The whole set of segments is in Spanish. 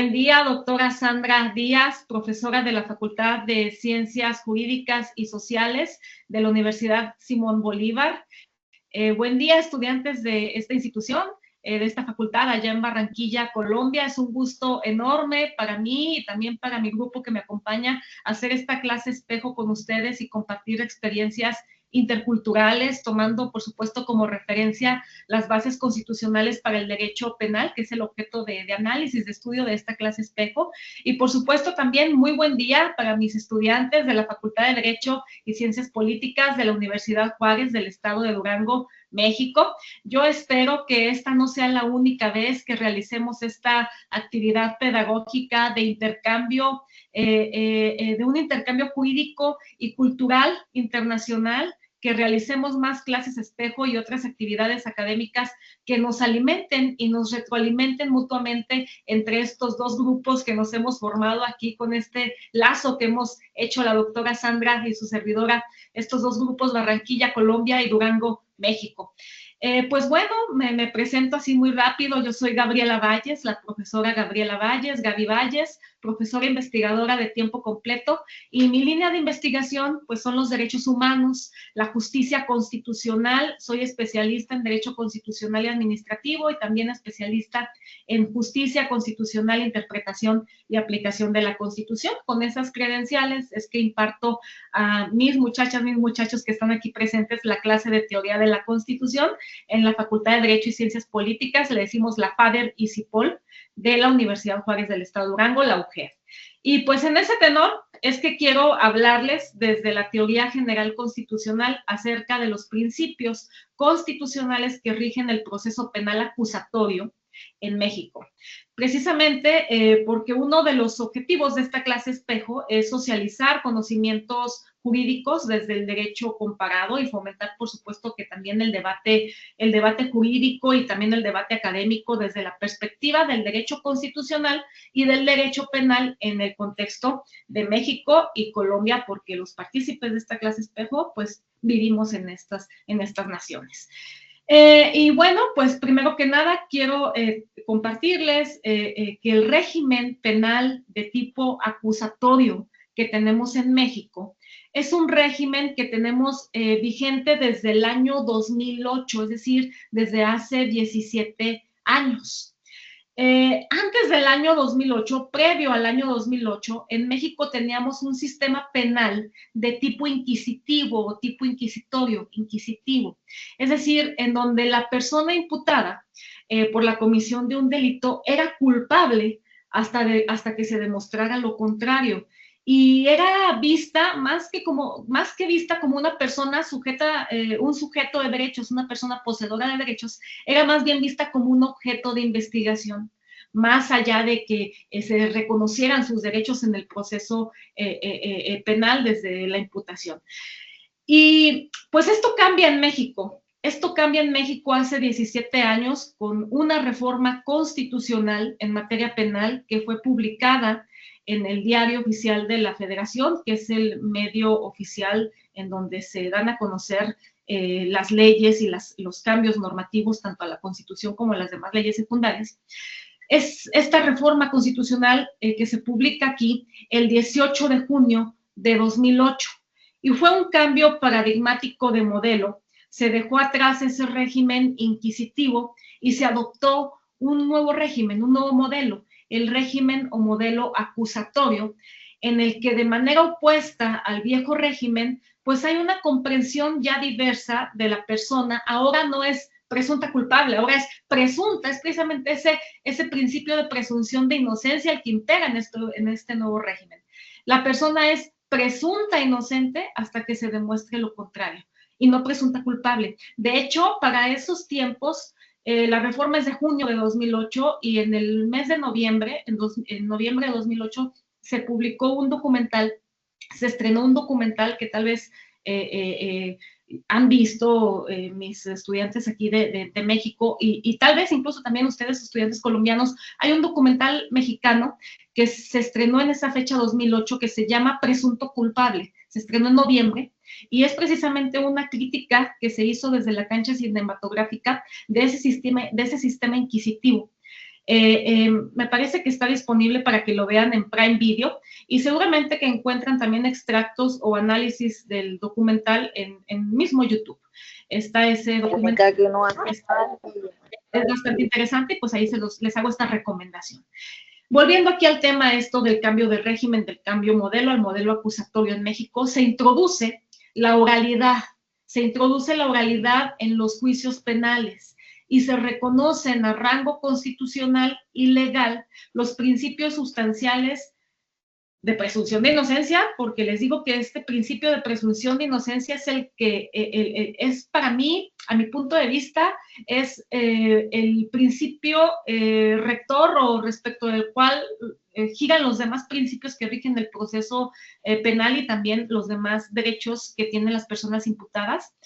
Buen día, doctora Sandra Díaz, profesora de la Facultad de Ciencias Jurídicas y Sociales de la Universidad Simón Bolívar. Buen día, estudiantes de esta institución, de esta facultad allá en Barranquilla, Colombia. Es un gusto enorme para mí y también para mi grupo que me acompaña hacer esta clase espejo con ustedes y compartir experiencias interculturales, tomando, por supuesto, como referencia las bases constitucionales para el derecho penal, que es el objeto de análisis, de estudio de esta clase espejo. Y, por supuesto, también muy buen día para mis estudiantes de la Facultad de Derecho y Ciencias Políticas de la Universidad Juárez del Estado de Durango, México. Yo espero que esta no sea la única vez que realicemos esta actividad pedagógica de intercambio, de un intercambio jurídico y cultural internacional, que realicemos más clases espejo y otras actividades académicas que nos alimenten y nos retroalimenten mutuamente entre estos dos grupos que nos hemos formado aquí con este lazo que hemos hecho la doctora Sandra y su servidora, estos dos grupos, Barranquilla, Colombia y Durango, México. Pues bueno, me presento así muy rápido. Yo soy Gabriela Valles, la profesora Gabriela Valles, Gaby Valles, profesora investigadora de tiempo completo, y mi línea de investigación pues son los derechos humanos, la justicia constitucional. Soy especialista en derecho constitucional y administrativo y también especialista en justicia constitucional, interpretación y aplicación de la Constitución. Con esas credenciales es que imparto a mis muchachas, mis muchachos que están aquí presentes la clase de teoría de la Constitución en la Facultad de Derecho y Ciencias Políticas. Le decimos la FADER y CIPOL de la Universidad Juárez del Estado de Durango, la UJED. Y pues en ese tenor es que quiero hablarles desde la teoría general constitucional acerca de los principios constitucionales que rigen el proceso penal acusatorio en México. Precisamente porque uno de los objetivos de esta clase espejo es socializar conocimientos jurídicos desde el derecho comparado y fomentar, por supuesto, que también el debate jurídico y también el debate académico desde la perspectiva del derecho constitucional y del derecho penal en el contexto de México y Colombia, porque los partícipes de esta clase espejo, pues, vivimos en estas naciones. Y bueno, pues primero que nada quiero compartirles que el régimen penal de tipo acusatorio que tenemos en México es un régimen que tenemos vigente desde el año 2008, es decir, desde hace 17 años. Antes del año 2008, previo al año 2008, en México teníamos un sistema penal de tipo inquisitivo o tipo inquisitivo, es decir, en donde la persona imputada por la comisión de un delito era culpable hasta que se demostrara lo contrario. Y era vista más que vista como una persona sujeta, un sujeto de derechos, una persona poseedora de derechos, era más bien vista como un objeto de investigación, más allá de que se reconocieran sus derechos en el proceso penal desde la imputación. Y pues esto cambia en México. Esto cambia en México hace 17 años con una reforma constitucional en materia penal que fue publicada en el Diario Oficial de la Federación, que es el medio oficial en donde se dan a conocer las leyes y los cambios normativos tanto a la Constitución como a las demás leyes secundarias. Es esta reforma constitucional que se publica aquí el 18 de junio de 2008 y fue un cambio paradigmático de modelo. Se dejó atrás ese régimen inquisitivo y se adoptó un nuevo régimen, un nuevo modelo, el régimen o modelo acusatorio, en el que de manera opuesta al viejo régimen, pues hay una comprensión ya diversa de la persona. Ahora no es presunta culpable, ahora es presunta, es precisamente ese principio de presunción de inocencia el que impera en este nuevo régimen. La persona es presunta inocente hasta que se demuestre lo contrario y no presunta culpable. De hecho, para esos tiempos, la reforma es de junio de 2008 y en el mes de noviembre, en noviembre de 2008, se publicó un documental, se estrenó un documental que tal vez han visto mis estudiantes aquí de México y tal vez incluso también ustedes, estudiantes colombianos. Hay un documental mexicano que se estrenó en esa fecha 2008 que se llama Presunto Culpable. Se estrenó en noviembre y es precisamente una crítica que se hizo desde la cancha cinematográfica de ese sistema inquisitivo. Me parece que está disponible para que lo vean en Prime Video y seguramente que encuentran también extractos o análisis del documental en mismo YouTube. Está ese documental, es bastante interesante y pues ahí les hago esta recomendación. Volviendo aquí al tema esto del cambio de régimen, del cambio modelo al modelo acusatorio en México, se introduce la oralidad en los juicios penales y se reconocen a rango constitucional y legal los principios sustanciales de presunción de inocencia, porque les digo que este principio de presunción de inocencia es el que es para mí, a mi punto de vista, es el principio rector o respecto del cual giran los demás principios que rigen el proceso penal y también los demás derechos que tienen las personas imputadas.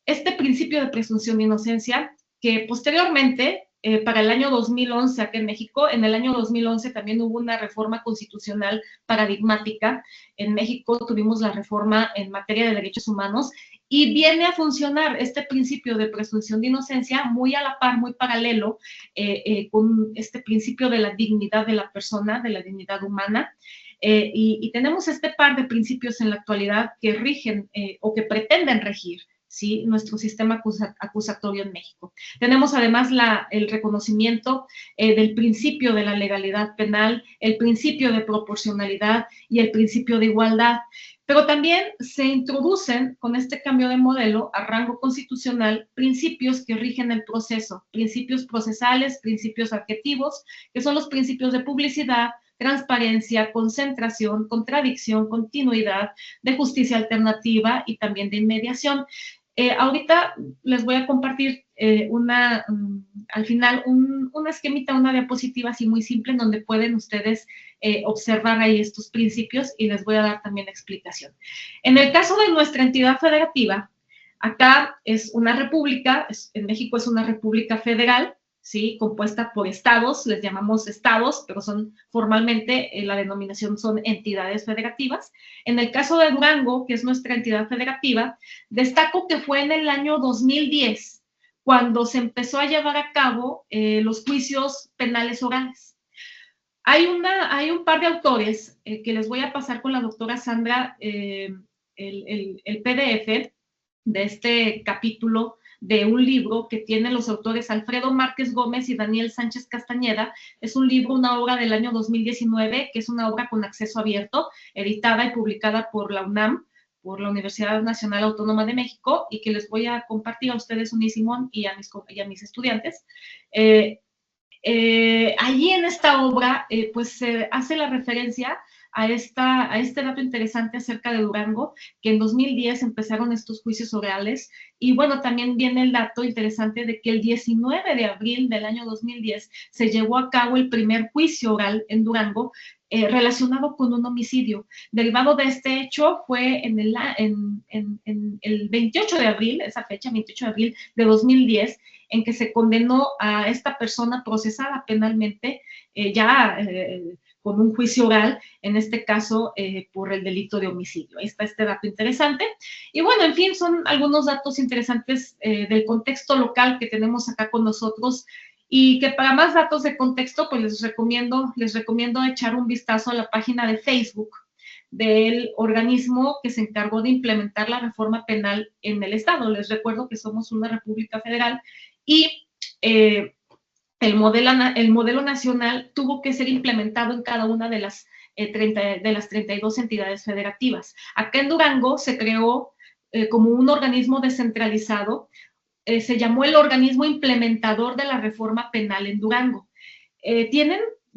Este principio de presunción de inocencia, que posteriormente para el año 2011 acá en México. En el año 2011 también hubo una reforma constitucional paradigmática. En México tuvimos la reforma en materia de derechos humanos y viene a funcionar este principio de presunción de inocencia muy a la par, muy paralelo con este principio de la dignidad de la persona, de la dignidad humana. Y tenemos este par de principios en la actualidad que rigen o que pretenden regir, ¿sí?, nuestro sistema acusatorio en México. Tenemos además el reconocimiento del principio de la legalidad penal, el principio de proporcionalidad y el principio de igualdad. Pero también se introducen con este cambio de modelo a rango constitucional principios que rigen el proceso, principios procesales, principios adjetivos, que son los principios de publicidad, transparencia, concentración, contradicción, continuidad, de justicia alternativa y también de inmediación. Ahorita les voy a compartir al final una esquemita, una diapositiva así muy simple en donde pueden ustedes observar ahí estos principios y les voy a dar también explicación. En el caso de nuestra entidad federativa, acá es una república, en México es una república federal, ¿sí?, compuesta por estados, les llamamos estados, pero son formalmente, la denominación son entidades federativas. En el caso de Durango, que es nuestra entidad federativa, destaco que fue en el año 2010 cuando se empezó a llevar a cabo los juicios penales orales. Hay un par de autores que les voy a pasar con la doctora Sandra el PDF de este capítulo de un libro que tienen los autores Alfredo Márquez Gómez y Daniel Sánchez Castañeda. Es un libro, una obra del año 2019, que es una obra con acceso abierto, editada y publicada por la UNAM, por la Universidad Nacional Autónoma de México, y que les voy a compartir a ustedes, Uní Simón, y a mis estudiantes. Allí en esta obra, pues se hace la referencia a este dato interesante acerca de Durango, que en 2010 empezaron estos juicios orales, y bueno, también viene el dato interesante de que el 19 de abril del año 2010 se llevó a cabo el primer juicio oral en Durango relacionado con un homicidio. Derivado de este hecho fue en el 28 de abril, esa fecha, 28 de abril de 2010, en que se condenó a esta persona procesada penalmente con un juicio oral, en este caso por el delito de homicidio. Ahí está este dato interesante. Y bueno, en fin, son algunos datos interesantes del contexto local que tenemos acá con nosotros, y que para más datos de contexto, pues les recomiendo echar un vistazo a la página de Facebook del organismo que se encargó de implementar la reforma penal en el Estado. Les recuerdo que somos una república federal y el modelo nacional tuvo que ser implementado en cada una de las 32 entidades federativas. Acá en Durango se creó como un organismo descentralizado, se llamó el organismo implementador de la reforma penal en Durango.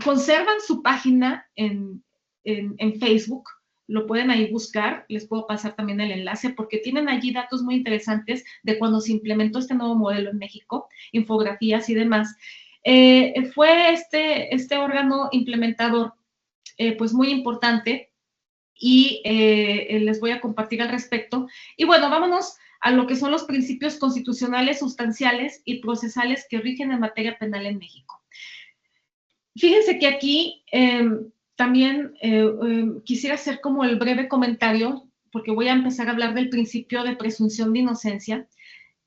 Conservan su página en Facebook, lo pueden ahí buscar, les puedo pasar también el enlace, porque tienen allí datos muy interesantes de cuando se implementó este nuevo modelo en México, infografías y demás. Fue este órgano implementador pues muy importante, y les voy a compartir al respecto. Y bueno, vámonos a lo que son los principios constitucionales, sustanciales y procesales que rigen en materia penal en México. Fíjense que aquí también quisiera hacer como el breve comentario, porque voy a empezar a hablar del principio de presunción de inocencia.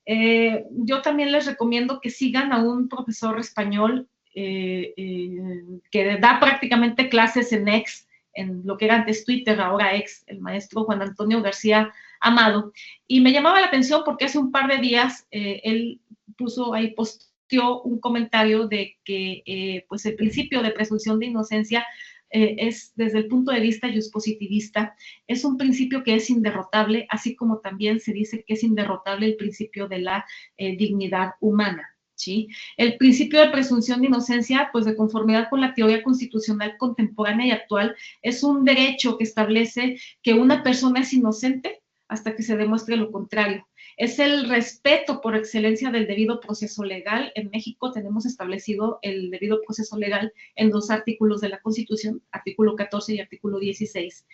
Yo también les recomiendo que sigan a un profesor español que da prácticamente clases en X, en lo que era antes Twitter, ahora X, el maestro Juan Antonio García Amado, y me llamaba la atención porque hace un par de días él puso ahí, posteó un comentario de que pues el principio de presunción de inocencia es, desde el punto de vista juspositivista, es un principio que es inderrotable, así como también se dice que es inderrotable el principio de la dignidad humana. ¿Sí? El principio de presunción de inocencia, pues de conformidad con la teoría constitucional contemporánea y actual, es un derecho que establece que una persona es inocente hasta que se demuestre lo contrario. Es el respeto por excelencia del debido proceso legal. En México tenemos establecido el debido proceso legal en 2 artículos de la Constitución, artículo 14 y artículo 16,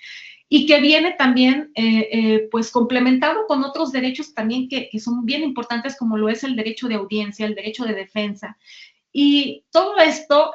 y que viene también pues complementado con otros derechos también que son bien importantes, como lo es el derecho de audiencia, el derecho de defensa. Y todo esto,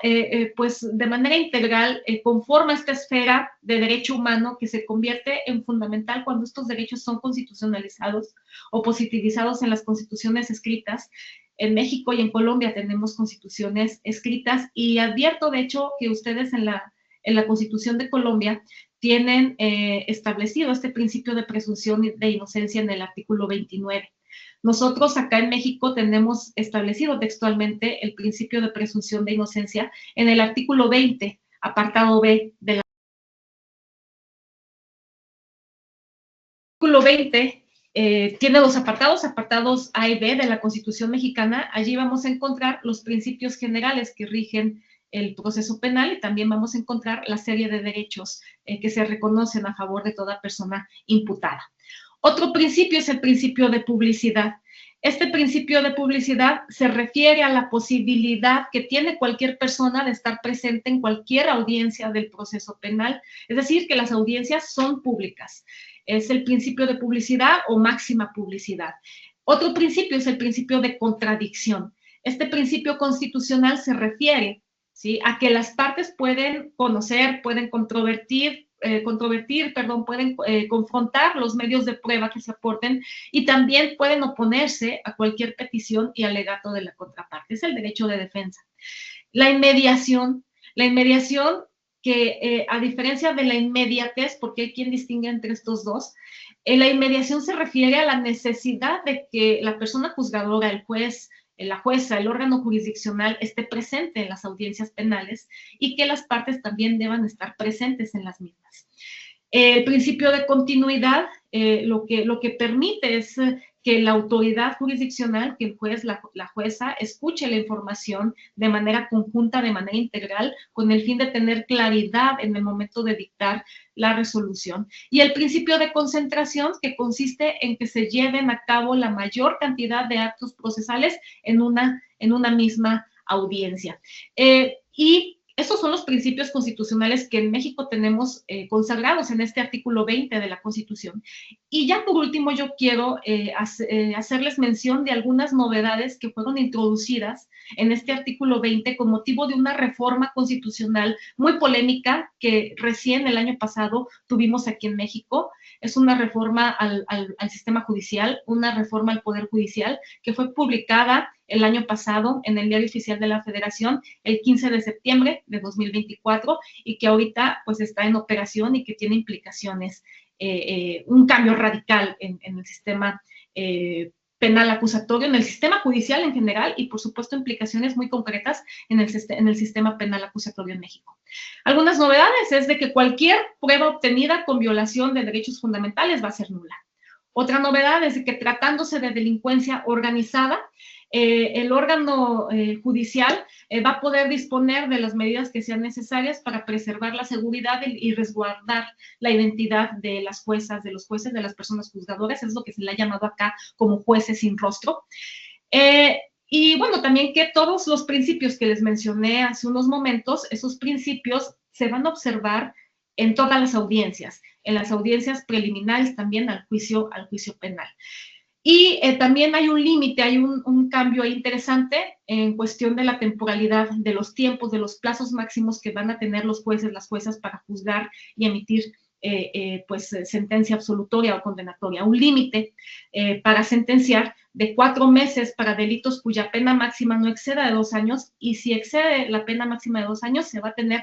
pues de manera integral, conforma esta esfera de derecho humano que se convierte en fundamental cuando estos derechos son constitucionalizados o positivizados en las constituciones escritas. En México y en Colombia tenemos constituciones escritas y advierto, de hecho, que ustedes en la Constitución de Colombia tienen establecido este principio de presunción de inocencia en el artículo 29. Nosotros acá en México tenemos establecido textualmente el principio de presunción de inocencia en el artículo 20, apartado B del artículo 20. Tiene 2 apartados A y B de la Constitución mexicana. Allí vamos a encontrar los principios generales que rigen el proceso penal y también vamos a encontrar la serie de derechos que se reconocen a favor de toda persona imputada. Otro principio es el principio de publicidad. Este principio de publicidad se refiere a la posibilidad que tiene cualquier persona de estar presente en cualquier audiencia del proceso penal, es decir, que las audiencias son públicas. Es el principio de publicidad o máxima publicidad. Otro principio es el principio de contradicción. Este principio constitucional se refiere, ¿sí?, a que las partes pueden conocer, pueden pueden confrontar los medios de prueba que se aporten y también pueden oponerse a cualquier petición y alegato de la contraparte. Es el derecho de defensa. La inmediación que a diferencia de la inmediatez, porque hay quien distingue entre estos dos, la inmediación se refiere a la necesidad de que la persona juzgadora, el juez, la jueza, el órgano jurisdiccional esté presente en las audiencias penales y que las partes también deban estar presentes en las mismas. El principio de continuidad lo que permite es que la autoridad jurisdiccional, que el juez, la jueza, escuche la información de manera conjunta, de manera integral, con el fin de tener claridad en el momento de dictar la resolución. Y el principio de concentración, que consiste en que se lleven a cabo la mayor cantidad de actos procesales en una misma audiencia. Y esos son los principios constitucionales que en México tenemos consagrados en este artículo 20 de la Constitución. Y ya por último yo quiero hacerles mención de algunas novedades que fueron introducidas en este artículo 20 con motivo de una reforma constitucional muy polémica que recién el año pasado tuvimos aquí en México. Es una reforma al sistema judicial, una reforma al Poder Judicial que fue publicada el año pasado en el Diario Oficial de la Federación, el 15 de septiembre de 2024, y que ahorita pues está en operación y que tiene implicaciones, un cambio radical en el sistema penal acusatorio, en el sistema judicial en general y por supuesto implicaciones muy concretas en el sistema penal acusatorio en México. Algunas novedades es de que cualquier prueba obtenida con violación de derechos fundamentales va a ser nula. Otra novedad es de que tratándose de delincuencia organizada, el órgano judicial va a poder disponer de las medidas que sean necesarias para preservar la seguridad y resguardar la identidad de las juezas, de los jueces, de las personas juzgadoras. Es lo que se le ha llamado acá como jueces sin rostro. Y bueno, también que todos los principios que les mencioné hace unos momentos, esos principios se van a observar en todas las audiencias, en las audiencias preliminares también al juicio penal. Y también hay un límite, hay un cambio interesante en cuestión de la temporalidad, de los tiempos, de los plazos máximos que van a tener los jueces, las juezas para juzgar y emitir sentencia absolutoria o condenatoria. Un límite para sentenciar de 4 meses para delitos cuya pena máxima no exceda de 2 años, y si excede la pena máxima de 2 años, se va a tener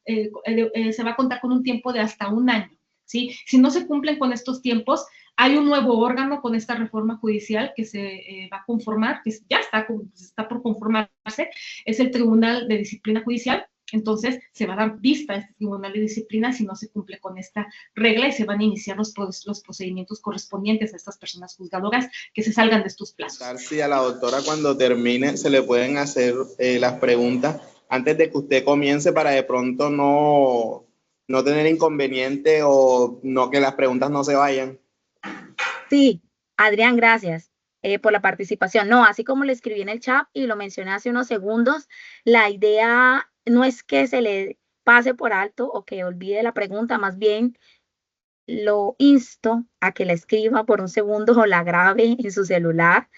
se va a contar con un tiempo de hasta 1 año. ¿Sí? Si no se cumplen con estos tiempos, hay un nuevo órgano con esta reforma judicial que se va a conformar, que ya está por conformarse, es el Tribunal de Disciplina Judicial. Entonces se va a dar vista a este Tribunal de Disciplina si no se cumple con esta regla, y se van a iniciar los procedimientos correspondientes a estas personas juzgadoras que se salgan de estos plazos. Si a la doctora, cuando termine, se le pueden hacer las preguntas antes de que usted comience, para de pronto no tener inconveniente, o no, que las preguntas no se vayan. Sí, Adrián, gracias por la participación. No, así como le escribí en el chat y lo mencioné hace unos segundos, la idea no es que se le pase por alto o que olvide la pregunta, más bien lo insto a que la escriba por un segundo o la grabe en su celular,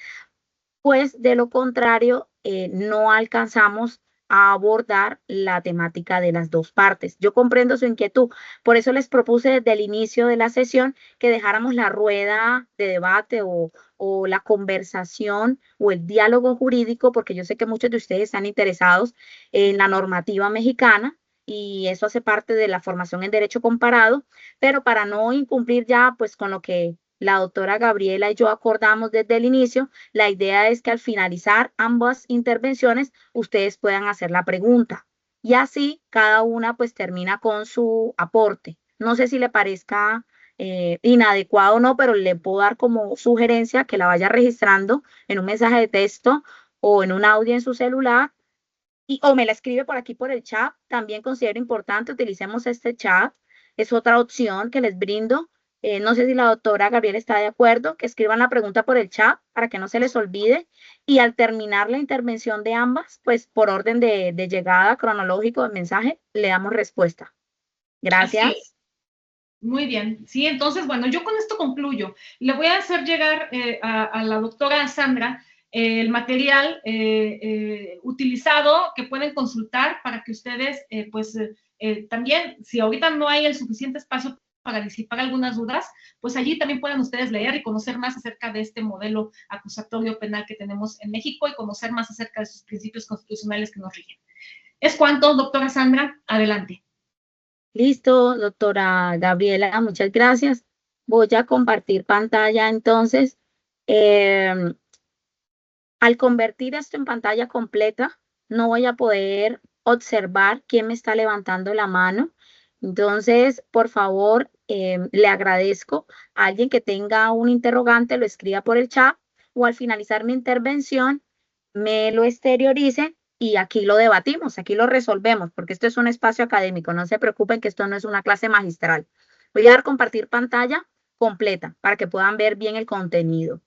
pues de lo contrario no alcanzamos a abordar la temática de las dos partes. Yo comprendo su inquietud, por eso les propuse desde el inicio de la sesión que dejáramos la rueda de debate o la conversación o el diálogo jurídico, porque yo sé que muchos de ustedes están interesados en la normativa mexicana y eso hace parte de la formación en Derecho Comparado, pero para no incumplir ya pues con lo que la doctora Gabriela y yo acordamos desde el inicio, la idea es que al finalizar ambas intervenciones ustedes puedan hacer la pregunta y así cada una pues termina con su aporte. No sé si le parezca inadecuado o no, pero le puedo dar como sugerencia que la vaya registrando en un mensaje de texto o en un audio en su celular o me la escribe por aquí por el chat. También considero importante utilicemos este chat, es otra opción que les brindo. No sé si la doctora Gabriela está de acuerdo, que escriban la pregunta por el chat para que no se les olvide, y al terminar la intervención de ambas, pues por orden de llegada cronológico del mensaje, le damos respuesta. Gracias. Muy bien, sí, entonces, bueno, yo con esto concluyo. Le voy a hacer llegar a la doctora Sandra el material utilizado que pueden consultar para que ustedes, también, si ahorita no hay el suficiente espacio para disipar algunas dudas, pues allí también puedan ustedes leer y conocer más acerca de este modelo acusatorio penal que tenemos en México y conocer más acerca de sus principios constitucionales que nos rigen. Es cuanto, doctora Sandra, adelante. Listo, doctora Gabriela, muchas gracias. Voy a compartir pantalla entonces. Al convertir esto en pantalla completa, no voy a poder observar quién me está levantando la mano. Entonces, por favor, le agradezco a alguien que tenga un interrogante, lo escriba por el chat o al finalizar mi intervención me lo exteriorice y aquí lo debatimos, aquí lo resolvemos, porque esto es un espacio académico. No se preocupen que esto no es una clase magistral. Voy a dar compartir pantalla completa para que puedan ver bien el contenido.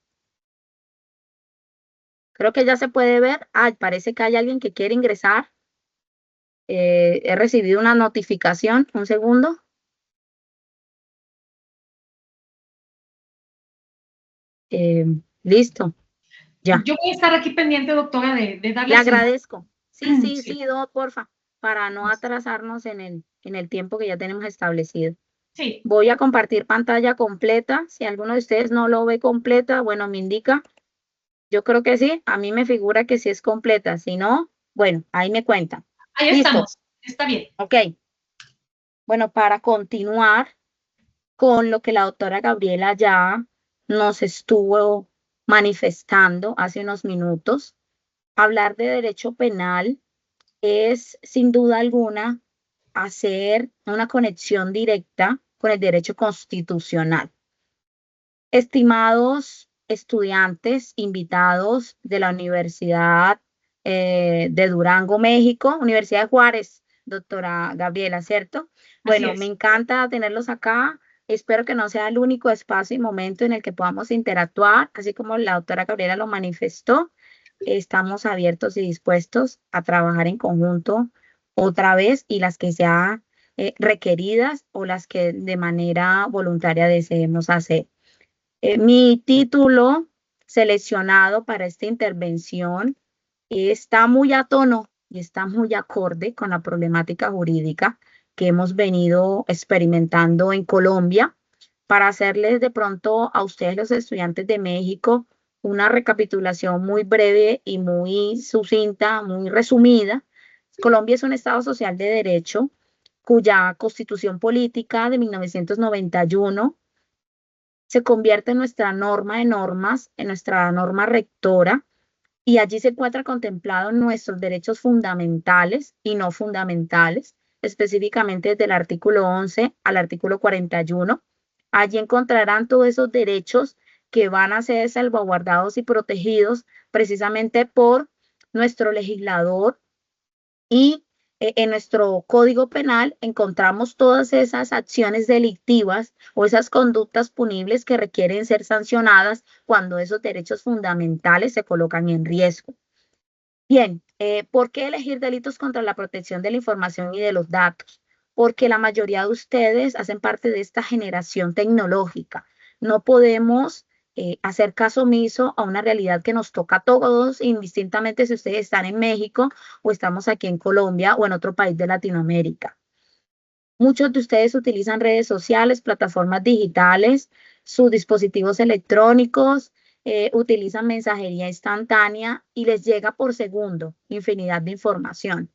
Creo que ya se puede ver. Parece que hay alguien que quiere ingresar. He recibido una notificación. Un segundo. Listo. Ya. Yo voy a estar aquí pendiente, doctora, de darle. Le agradezco. Sí, Sí, porfa, para no atrasarnos en el tiempo que ya tenemos establecido. Sí. Voy a compartir pantalla completa. Si alguno de ustedes no lo ve completa, bueno, me indica. Yo creo que sí. A mí me figura que sí es completa. Si no, bueno, ahí me cuentan. Ahí ¿Listo? estamos. Está bien. Ok. Bueno, para continuar con lo que la doctora Gabriela ya nos estuvo manifestando hace unos minutos, hablar de derecho penal es sin duda alguna hacer una conexión directa con el derecho constitucional. Estimados estudiantes invitados de la Universidad de Durango, México, Universidad de Juárez, doctora Gabriela, ¿cierto? Bueno, me encanta tenerlos acá. Espero que no sea el único espacio y momento en el que podamos interactuar, así como la doctora Gabriela lo manifestó. Estamos abiertos y dispuestos a trabajar en conjunto otra vez y las que sean requeridas o las que de manera voluntaria deseemos hacer. Mi título seleccionado para esta intervención está muy a tono y está muy acorde con la problemática jurídica que hemos venido experimentando en Colombia, para hacerles de pronto a ustedes, los estudiantes de México, una recapitulación muy breve y muy sucinta, muy resumida. Colombia es un Estado social de derecho cuya Constitución Política de 1991 se convierte en nuestra norma de normas, en nuestra norma rectora, y allí se encuentra contemplado nuestros derechos fundamentales y no fundamentales, específicamente desde el artículo 11 al artículo 41. Allí encontrarán todos esos derechos que van a ser salvaguardados y protegidos precisamente por nuestro legislador, y en nuestro Código Penal encontramos todas esas acciones delictivas o esas conductas punibles que requieren ser sancionadas cuando esos derechos fundamentales se colocan en riesgo. Bien, ¿por qué elegir delitos contra la protección de la información y de los datos? Porque la mayoría de ustedes hacen parte de esta generación tecnológica. No podemos hacer caso omiso a una realidad que nos toca a todos, indistintamente si ustedes están en México o estamos aquí en Colombia o en otro país de Latinoamérica. Muchos de ustedes utilizan redes sociales, plataformas digitales, sus dispositivos electrónicos, utilizan mensajería instantánea y les llega por segundo infinidad de información.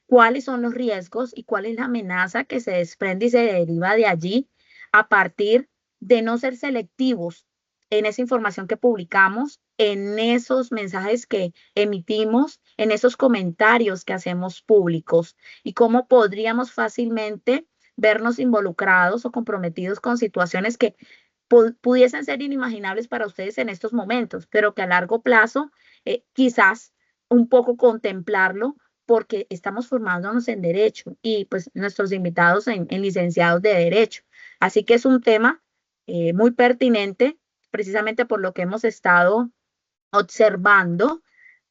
¿Cuáles son los riesgos y cuál es la amenaza que se desprende y se deriva de allí a partir de no ser selectivos en esa información que publicamos, en esos mensajes que emitimos, en esos comentarios que hacemos públicos, y cómo podríamos fácilmente vernos involucrados o comprometidos con situaciones que pudiesen ser inimaginables para ustedes en estos momentos, pero que a largo plazo quizás un poco contemplarlo, porque estamos formándonos en derecho y pues nuestros invitados en licenciados de derecho. Así que es un tema muy pertinente, precisamente por lo que hemos estado observando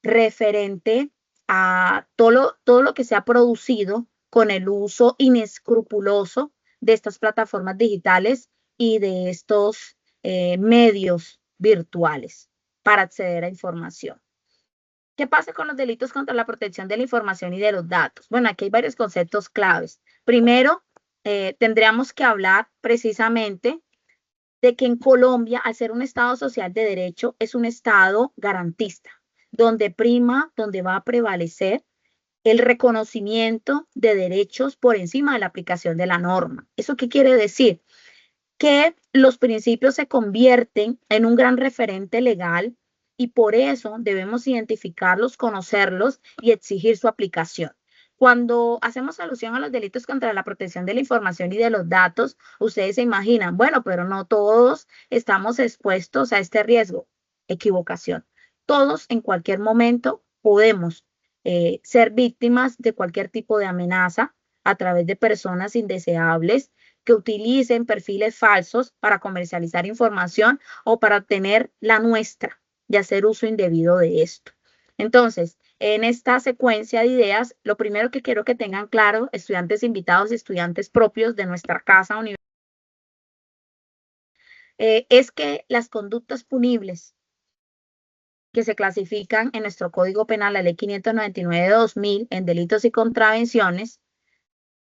referente a todo lo que se ha producido con el uso inescrupuloso de estas plataformas digitales y de estos medios virtuales para acceder a información. ¿Qué pasa con los delitos contra la protección de la información y de los datos? Bueno, aquí hay varios conceptos claves. Primero, tendríamos que hablar precisamente de que en Colombia, al ser un Estado social de derecho, es un Estado garantista, donde donde va a prevalecer el reconocimiento de derechos por encima de la aplicación de la norma. ¿Eso qué quiere decir? Que los principios se convierten en un gran referente legal y por eso debemos identificarlos, conocerlos y exigir su aplicación. Cuando hacemos alusión a los delitos contra la protección de la información y de los datos, ustedes se imaginan, bueno, pero no todos estamos expuestos a este riesgo. Equivocación. Todos en cualquier momento podemos ser víctimas de cualquier tipo de amenaza a través de personas indeseables que utilicen perfiles falsos para comercializar información o para obtener la nuestra y hacer uso indebido de esto. Entonces, en esta secuencia de ideas, lo primero que quiero que tengan claro, estudiantes invitados y estudiantes propios de nuestra casa universitaria, es que las conductas punibles que se clasifican en nuestro Código Penal, la Ley 599 de 2000, en delitos y contravenciones,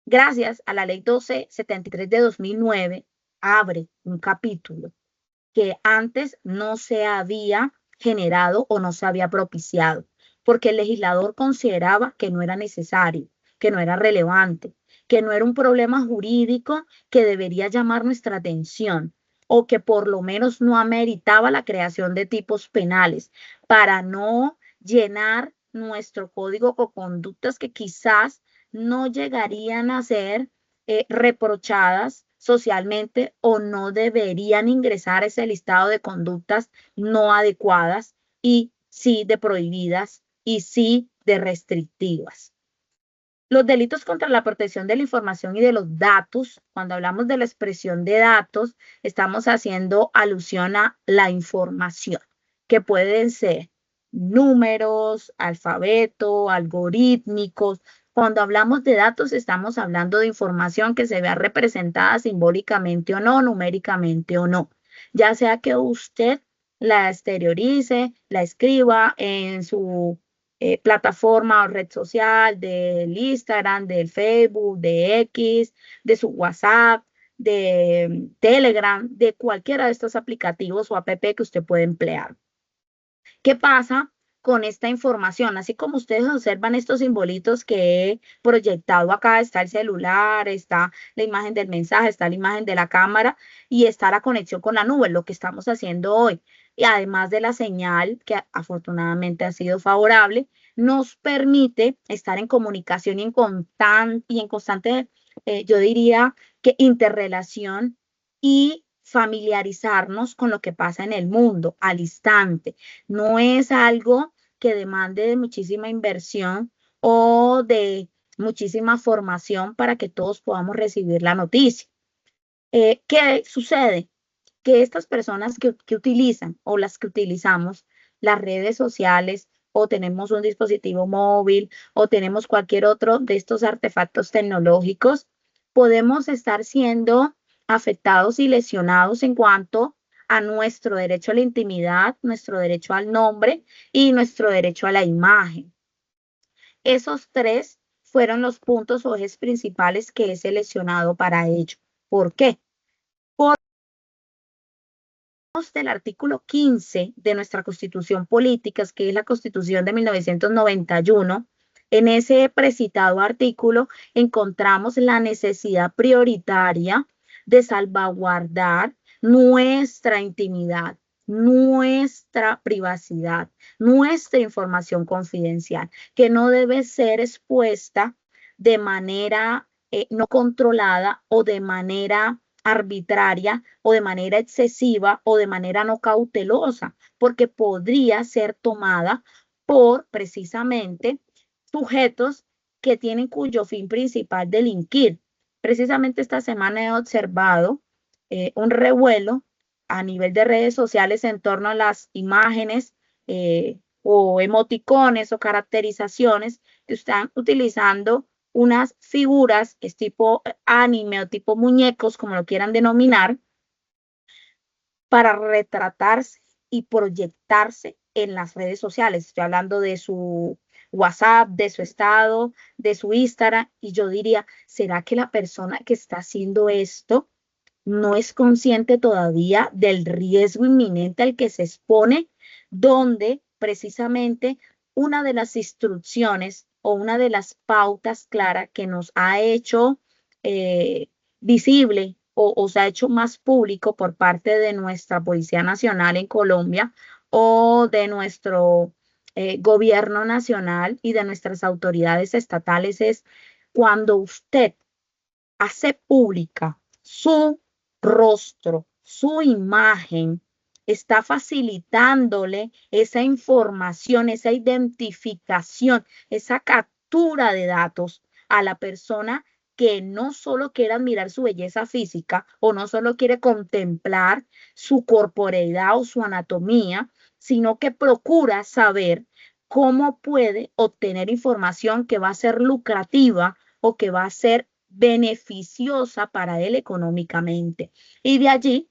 gracias a la Ley 1273 de 2009, abre un capítulo que antes no se había generado o no se había propiciado, porque el legislador consideraba que no era necesario, que no era relevante, que no era un problema jurídico que debería llamar nuestra atención, o que por lo menos no ameritaba la creación de tipos penales, para no llenar nuestro código con conductas que quizás no llegarían a ser reprochadas socialmente o no deberían ingresar a ese listado de conductas no adecuadas y sí de prohibidas y sí de restrictivas. Los delitos contra la protección de la información y de los datos, cuando hablamos de la expresión de datos, estamos haciendo alusión a la información, que pueden ser números, alfabeto, algorítmicos. Cuando hablamos de datos, estamos hablando de información que se vea representada simbólicamente o no, numéricamente o no. Ya sea que usted la exteriorice, la escriba en su plataforma o red social, del Instagram, del Facebook, de X, de su WhatsApp, de Telegram, de cualquiera de estos aplicativos o app que usted puede emplear. ¿Qué pasa con esta información? Así como ustedes observan estos simbolitos que he proyectado acá, está el celular, está la imagen del mensaje, está la imagen de la cámara y está la conexión con la nube, lo que estamos haciendo hoy. Y además de la señal, que afortunadamente ha sido favorable, nos permite estar en comunicación y en constante, yo diría que interrelación y familiarizarnos con lo que pasa en el mundo al instante. No es algo que demande de muchísima inversión o de muchísima formación para que todos podamos recibir la noticia. ¿Qué sucede? Que estas personas que utilizan o las que utilizamos las redes sociales o tenemos un dispositivo móvil o tenemos cualquier otro de estos artefactos tecnológicos, podemos estar siendo afectados y lesionados en cuanto a nuestro derecho a la intimidad, nuestro derecho al nombre y nuestro derecho a la imagen. Esos tres fueron los puntos o ejes principales que he seleccionado para ello. ¿Por qué? Del artículo 15 de nuestra Constitución Política, que es la Constitución de 1991, en ese precitado artículo encontramos la necesidad prioritaria de salvaguardar nuestra intimidad, nuestra privacidad, nuestra información confidencial, que no debe ser expuesta de manera no controlada o de manera arbitraria o de manera excesiva o de manera no cautelosa, porque podría ser tomada por precisamente sujetos que tienen cuyo fin principal delinquir. Precisamente esta semana he observado un revuelo a nivel de redes sociales en torno a las imágenes o emoticones o caracterizaciones que están utilizando unas figuras, es tipo anime o tipo muñecos, como lo quieran denominar, para retratarse y proyectarse en las redes sociales. Estoy hablando de su WhatsApp, de su estado, de su Instagram, y yo diría, ¿será que la persona que está haciendo esto no es consciente todavía del riesgo inminente al que se expone, donde precisamente una de las instrucciones o una de las pautas claras que nos ha hecho visible o se ha hecho más público por parte de nuestra Policía Nacional en Colombia o de nuestro gobierno nacional y de nuestras autoridades estatales es cuando usted hace pública su rostro, su imagen, está facilitándole esa información, esa identificación, esa captura de datos a la persona que no solo quiere admirar su belleza física o no solo quiere contemplar su corporeidad o su anatomía, sino que procura saber cómo puede obtener información que va a ser lucrativa o que va a ser beneficiosa para él económicamente. Y de allí,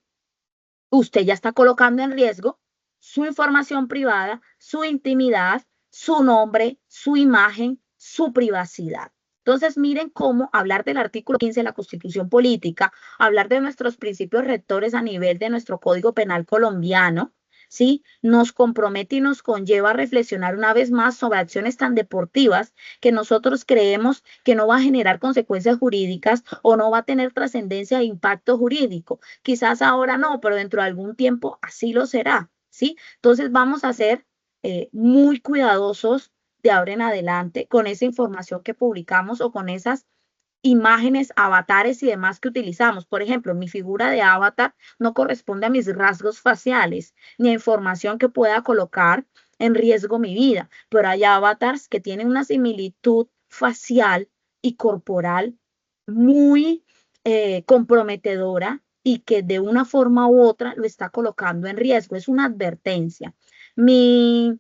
usted ya está colocando en riesgo su información privada, su intimidad, su nombre, su imagen, su privacidad. Entonces, miren cómo hablar del artículo 15 de la Constitución Política, hablar de nuestros principios rectores a nivel de nuestro Código Penal colombiano, ¿sí? Nos compromete y nos conlleva a reflexionar una vez más sobre acciones tan deportivas que nosotros creemos que no va a generar consecuencias jurídicas o no va a tener trascendencia e impacto jurídico. Quizás ahora no, pero dentro de algún tiempo así lo será, ¿sí? Entonces vamos a ser muy cuidadosos de ahora en adelante con esa información que publicamos o con esas imágenes, avatares y demás que utilizamos. Por ejemplo, mi figura de avatar no corresponde a mis rasgos faciales ni a información que pueda colocar en riesgo mi vida, pero hay avatars que tienen una similitud facial y corporal muy comprometedora y que de una forma u otra lo está colocando en riesgo. Es una advertencia. Mi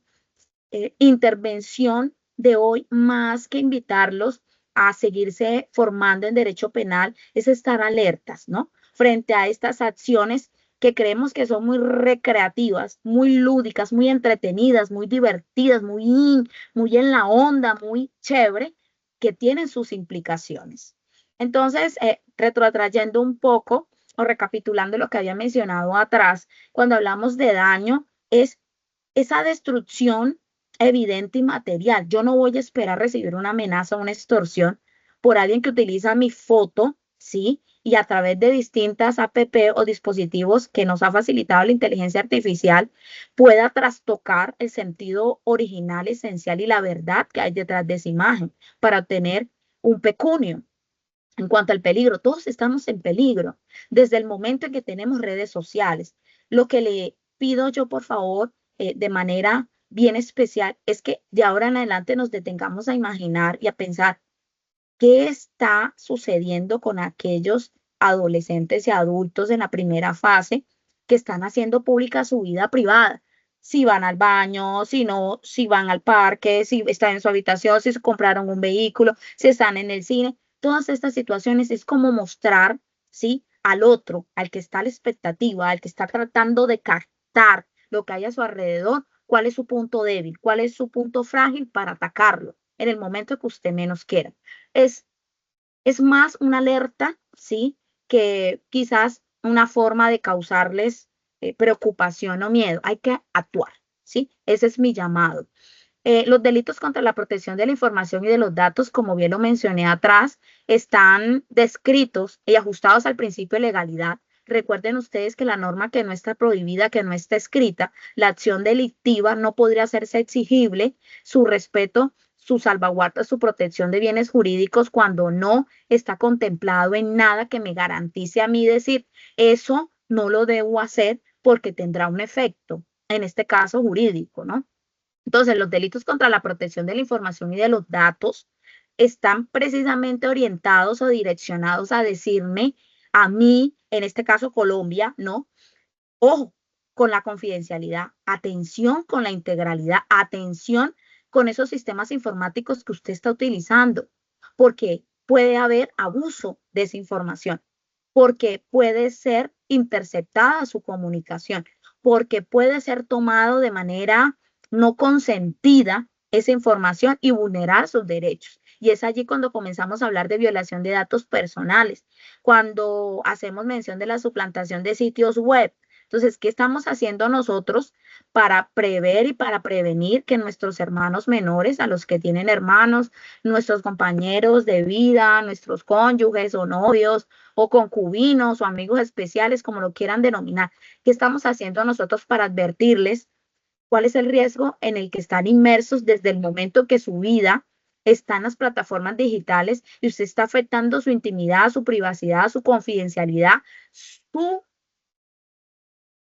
intervención de hoy, más que invitarlos a seguirse formando en derecho penal, es estar alertas, ¿no? Frente a estas acciones que creemos que son muy recreativas, muy lúdicas, muy entretenidas, muy divertidas, muy en la onda, muy chévere, que tienen sus implicaciones. Entonces, retrotrayendo un poco o recapitulando lo que había mencionado atrás, cuando hablamos de daño, es esa destrucción evidente y material. Yo no voy a esperar recibir una amenaza o una extorsión por alguien que utiliza mi foto, ¿sí? Y a través de distintas app o dispositivos que nos ha facilitado la inteligencia artificial, pueda trastocar el sentido original, esencial y la verdad que hay detrás de esa imagen para obtener un pecunio. En cuanto al peligro, todos estamos en peligro desde el momento en que tenemos redes sociales. Lo que le pido yo, por favor, de manera bien especial, es que de ahora en adelante nos detengamos a imaginar y a pensar qué está sucediendo con aquellos adolescentes y adultos en la primera fase que están haciendo pública su vida privada. Si van al baño, si no, si van al parque, si están en su habitación, si se compraron un vehículo, si están en el cine. Todas estas situaciones es como mostrar, ¿sí?, al otro, al que está a la expectativa, al que está tratando de captar lo que hay a su alrededor, cuál es su punto débil, cuál es su punto frágil para atacarlo en el momento que usted menos quiera. Es más una alerta, ¿sí?, que quizás una forma de causarles preocupación o miedo. Hay que actuar, ¿sí? Ese es mi llamado. Los delitos contra la protección de la información y de los datos, como bien lo mencioné atrás, están descritos y ajustados al principio de legalidad. Recuerden ustedes que la norma que no está prohibida, que no está escrita, la acción delictiva no podría hacerse exigible, su respeto, su salvaguarda, su protección de bienes jurídicos cuando no está contemplado en nada que me garantice a mí decir, eso no lo debo hacer porque tendrá un efecto, en este caso jurídico, ¿no? Entonces, los delitos contra la protección de la información y de los datos están precisamente orientados o direccionados a decirme a mí, en este caso Colombia, ¿no? Ojo con la confidencialidad, atención con la integralidad, atención con esos sistemas informáticos que usted está utilizando, porque puede haber abuso de esa información, porque puede ser interceptada su comunicación, porque puede ser tomado de manera no consentida esa información y vulnerar sus derechos. Y es allí cuando comenzamos a hablar de violación de datos personales, cuando hacemos mención de la suplantación de sitios web. Entonces, ¿qué estamos haciendo nosotros para prever y para prevenir que nuestros hermanos menores, a los que tienen hermanos, nuestros compañeros de vida, nuestros cónyuges o novios o concubinos o amigos especiales, como lo quieran denominar, qué estamos haciendo nosotros para advertirles cuál es el riesgo en el que están inmersos desde el momento que su vida está en las plataformas digitales y usted está afectando su intimidad, su privacidad, su confidencialidad,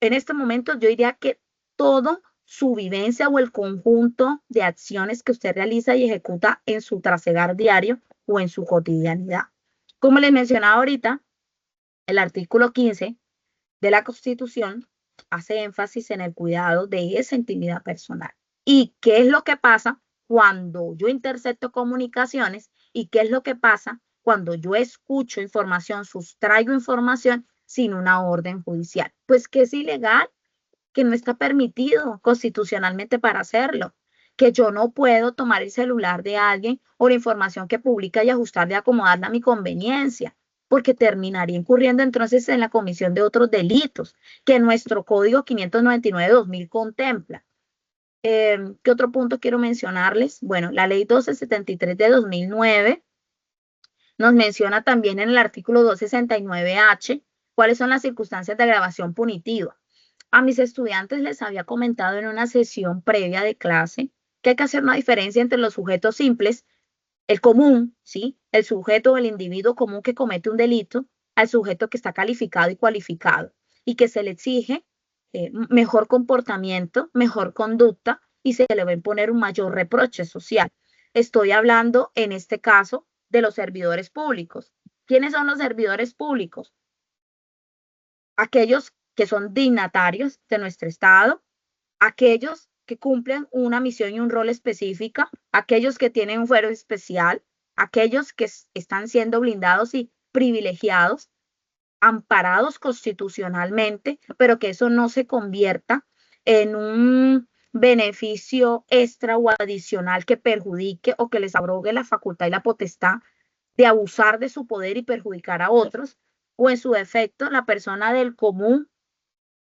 en este momento yo diría que todo su vivencia o el conjunto de acciones que usted realiza y ejecuta en su trasegar diario o en su cotidianidad. Como les mencionaba ahorita, el artículo 15 de la Constitución hace énfasis en el cuidado de esa intimidad personal. ¿Y qué es lo que pasa cuando yo intercepto comunicaciones? ¿Y qué es lo que pasa cuando yo escucho información, sustraigo información sin una orden judicial? Pues que es ilegal, que no está permitido constitucionalmente para hacerlo, que yo no puedo tomar el celular de alguien o la información que publica y ajustarla y acomodarla a mi conveniencia, porque terminaría incurriendo entonces en la comisión de otros delitos que nuestro Código 599-2000 contempla. ¿Qué otro punto quiero mencionarles? Bueno, la Ley 1273 de 2009 nos menciona también en el artículo 269H cuáles son las circunstancias de agravación punitiva. A mis estudiantes les había comentado en una sesión previa de clase que hay que hacer una diferencia entre los sujetos simples, el común, ¿sí? El sujeto o el individuo común que comete un delito, al sujeto que está calificado y cualificado y que se le exige mejor comportamiento, mejor conducta y se le va a imponer un mayor reproche social. Estoy hablando en este caso de los servidores públicos. ¿Quiénes son los servidores públicos? Aquellos que son dignatarios de nuestro Estado, aquellos que cumplen una misión y un rol específica, aquellos que tienen un fuero especial, aquellos que están siendo blindados y privilegiados, amparados constitucionalmente, pero que eso no se convierta en un beneficio extra o adicional que perjudique o que les abrogue la facultad y la potestad de abusar de su poder y perjudicar a otros, o en su defecto, la persona del común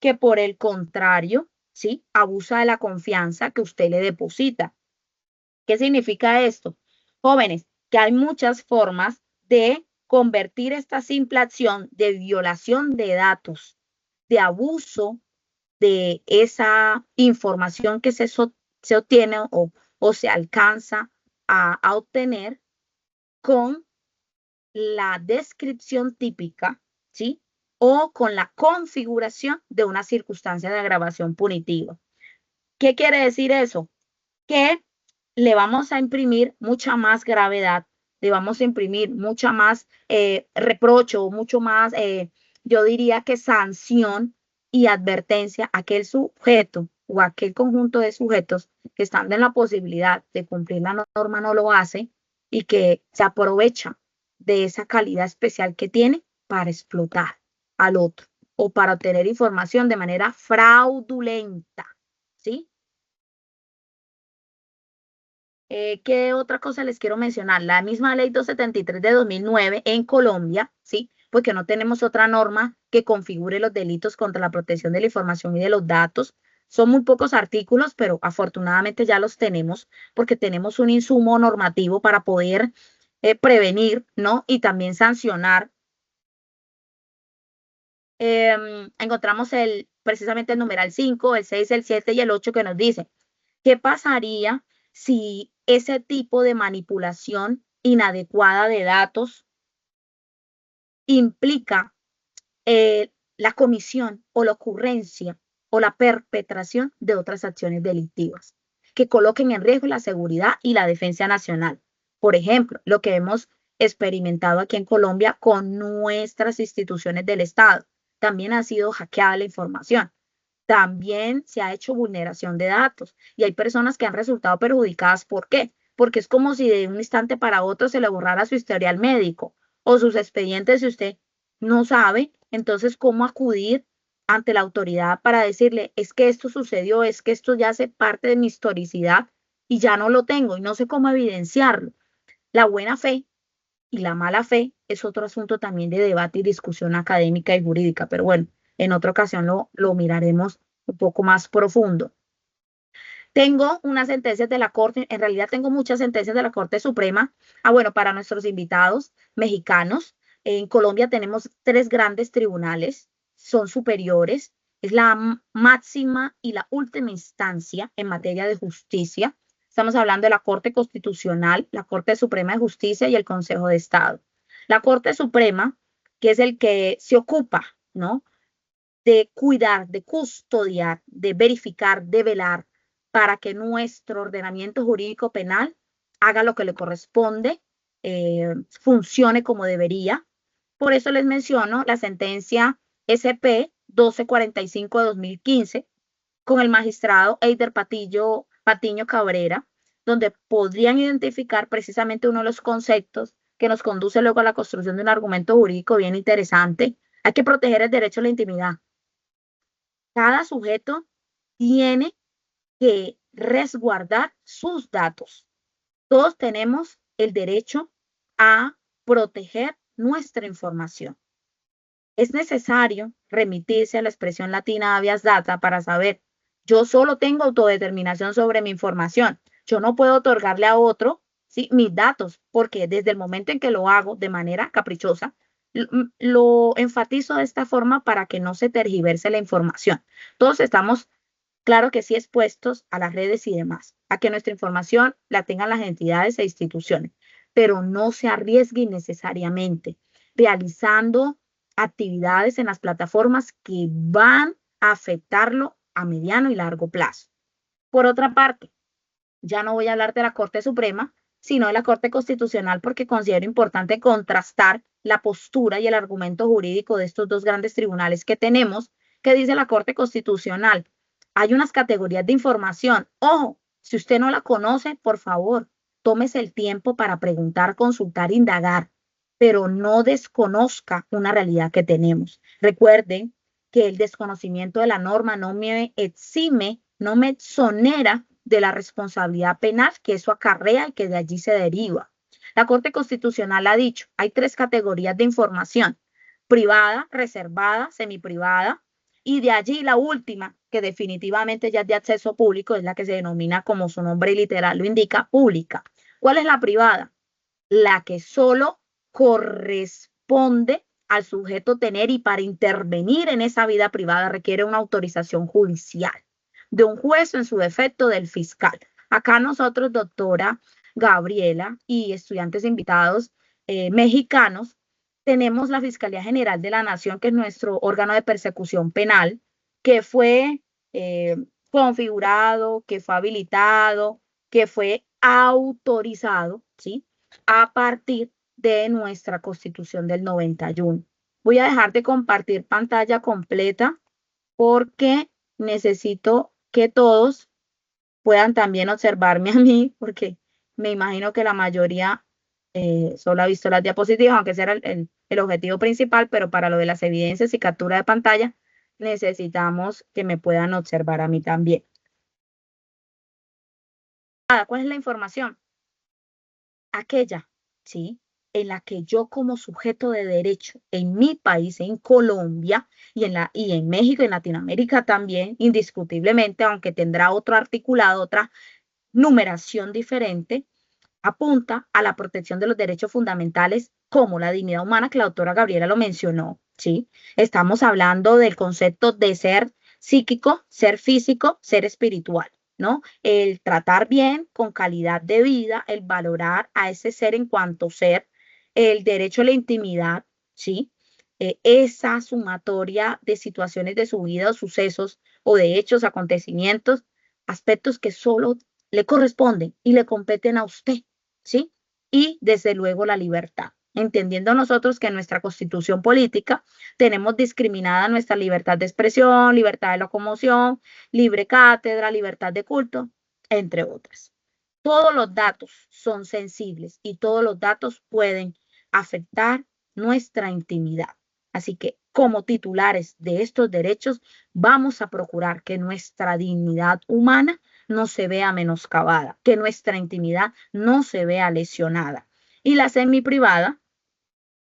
que por el contrario, ¿sí?, abusa de la confianza que usted le deposita. ¿Qué significa esto? Jóvenes, que hay muchas formas de convertir esta simple acción de violación de datos, de abuso de esa información que se obtiene o se alcanza a obtener con la descripción típica, ¿sí?, o con la configuración de una circunstancia de agravación punitiva. ¿Qué quiere decir eso? Que le vamos a imprimir mucha más gravedad, le vamos a imprimir mucha más reprocho, mucho más, yo diría que sanción y advertencia a aquel sujeto o a aquel conjunto de sujetos que están en la posibilidad de cumplir la norma no lo hace y que se aprovecha de esa calidad especial que tiene para explotar al otro o para obtener información de manera fraudulenta, ¿sí? ¿Qué otra cosa les quiero mencionar? La misma ley 273 de 2009 en Colombia, ¿sí? Porque no tenemos otra norma que configure los delitos contra la protección de la información y de los datos. Son muy pocos artículos, pero afortunadamente ya los tenemos porque tenemos un insumo normativo para poder prevenir, ¿no?, y también sancionar. Encontramos precisamente el numeral 5, el 6, el 7 y el 8 que nos dicen qué pasaría si ese tipo de manipulación inadecuada de datos implica la comisión o la ocurrencia o la perpetración de otras acciones delictivas que coloquen en riesgo la seguridad y la defensa nacional. Por ejemplo, lo que hemos experimentado aquí en Colombia con nuestras instituciones del Estado. También ha sido hackeada la información. También se ha hecho vulneración de datos y hay personas que han resultado perjudicadas. ¿Por qué? Porque es como si de un instante para otro se le borrara su historial médico o sus expedientes si usted no sabe. Entonces, ¿cómo acudir ante la autoridad para decirle, es que esto sucedió, es que esto ya hace parte de mi historicidad y ya no lo tengo y no sé cómo evidenciarlo? La buena fe y la mala fe es otro asunto también de debate y discusión académica y jurídica, pero bueno, en otra ocasión lo miraremos un poco más profundo. Tengo unas sentencias de la Corte, en realidad tengo muchas sentencias de la Corte Suprema. Bueno, para nuestros invitados mexicanos, en Colombia tenemos 3 grandes tribunales, son superiores, es la máxima y la última instancia en materia de justicia. Estamos hablando de la Corte Constitucional, la Corte Suprema de Justicia y el Consejo de Estado. La Corte Suprema, que es el que se ocupa, ¿no?, de cuidar, de custodiar, de verificar, de velar para que nuestro ordenamiento jurídico penal haga lo que le corresponde, funcione como debería. Por eso les menciono la sentencia SP 1245 de 2015 con el magistrado Eider Patiño Cabrera, donde podrían identificar precisamente uno de los conceptos que nos conduce luego a la construcción de un argumento jurídico bien interesante. Hay que proteger el derecho a la intimidad. Cada sujeto tiene que resguardar sus datos. Todos tenemos el derecho a proteger nuestra información. Es necesario remitirse a la expresión latina habeas data para saber, yo solo tengo autodeterminación sobre mi información. Yo no puedo otorgarle a otro, ¿sí?, mis datos, porque desde el momento en que lo hago de manera caprichosa, lo enfatizo de esta forma para que no se tergiverse la información. Todos estamos, claro que sí, expuestos a las redes y demás, a que nuestra información la tengan las entidades e instituciones, pero no se arriesgue innecesariamente realizando actividades en las plataformas que van a afectarlo a mediano y largo plazo. Por otra parte, ya no voy a hablar de la Corte Suprema, sino de la Corte Constitucional, porque considero importante contrastar la postura y el argumento jurídico de estos 2 grandes tribunales que tenemos. ¿Qué dice la Corte Constitucional? Hay unas categorías de información. Ojo, si usted no la conoce, por favor, tómese el tiempo para preguntar, consultar, indagar. pero no desconozca una realidad que tenemos. Recuerden que el desconocimiento de la norma no me exime, no me exonera de la responsabilidad penal que eso acarrea y que de allí se deriva. La Corte Constitucional ha dicho, hay 3 categorías de información: privada, reservada, semiprivada, y de allí la última, que definitivamente ya es de acceso público, es la que se denomina, como su nombre literal lo indica, pública. ¿Cuál es la privada? La que solo corresponde al sujeto tener, y para intervenir en esa vida privada requiere una autorización judicial de un juez o, en su defecto, del fiscal. Acá nosotros, doctora Gabriela, y estudiantes invitados mexicanos, tenemos la Fiscalía General de la Nación, que es nuestro órgano de persecución penal, que fue configurado, que fue habilitado, que fue autorizado, ¿sí?, a partir de nuestra Constitución del 91. Voy a dejar de compartir pantalla completa porque necesito que todos puedan también observarme a mí, porque me imagino que la mayoría solo ha visto las diapositivas, aunque ese era el objetivo principal, pero para lo de las evidencias y captura de pantalla necesitamos que me puedan observar a mí también. ¿Cuál es la información? Aquella, ¿sí?, en la que yo, como sujeto de derecho en mi país, en Colombia, y en México y en Latinoamérica también, indiscutiblemente, aunque tendrá otro articulado, otra numeración diferente, apunta a la protección de los derechos fundamentales como la dignidad humana, que la doctora Gabriela lo mencionó, ¿sí? Estamos hablando del concepto de ser psíquico, ser físico, ser espiritual, ¿no? El tratar bien, con calidad de vida, el valorar a ese ser en cuanto ser, el derecho a la intimidad, ¿sí? Esa sumatoria de situaciones de su vida o sucesos o de hechos, acontecimientos, aspectos que solo le corresponden y le competen a usted, ¿sí? Y desde luego la libertad, entendiendo nosotros que en nuestra Constitución política tenemos discriminada nuestra libertad de expresión, libertad de locomoción, libre cátedra, libertad de culto, entre otras. Todos los datos son sensibles y todos los datos pueden afectar nuestra intimidad. Así que, como titulares de estos derechos, vamos a procurar que nuestra dignidad humana no se vea menoscabada, que nuestra intimidad no se vea lesionada. Y la semiprivada,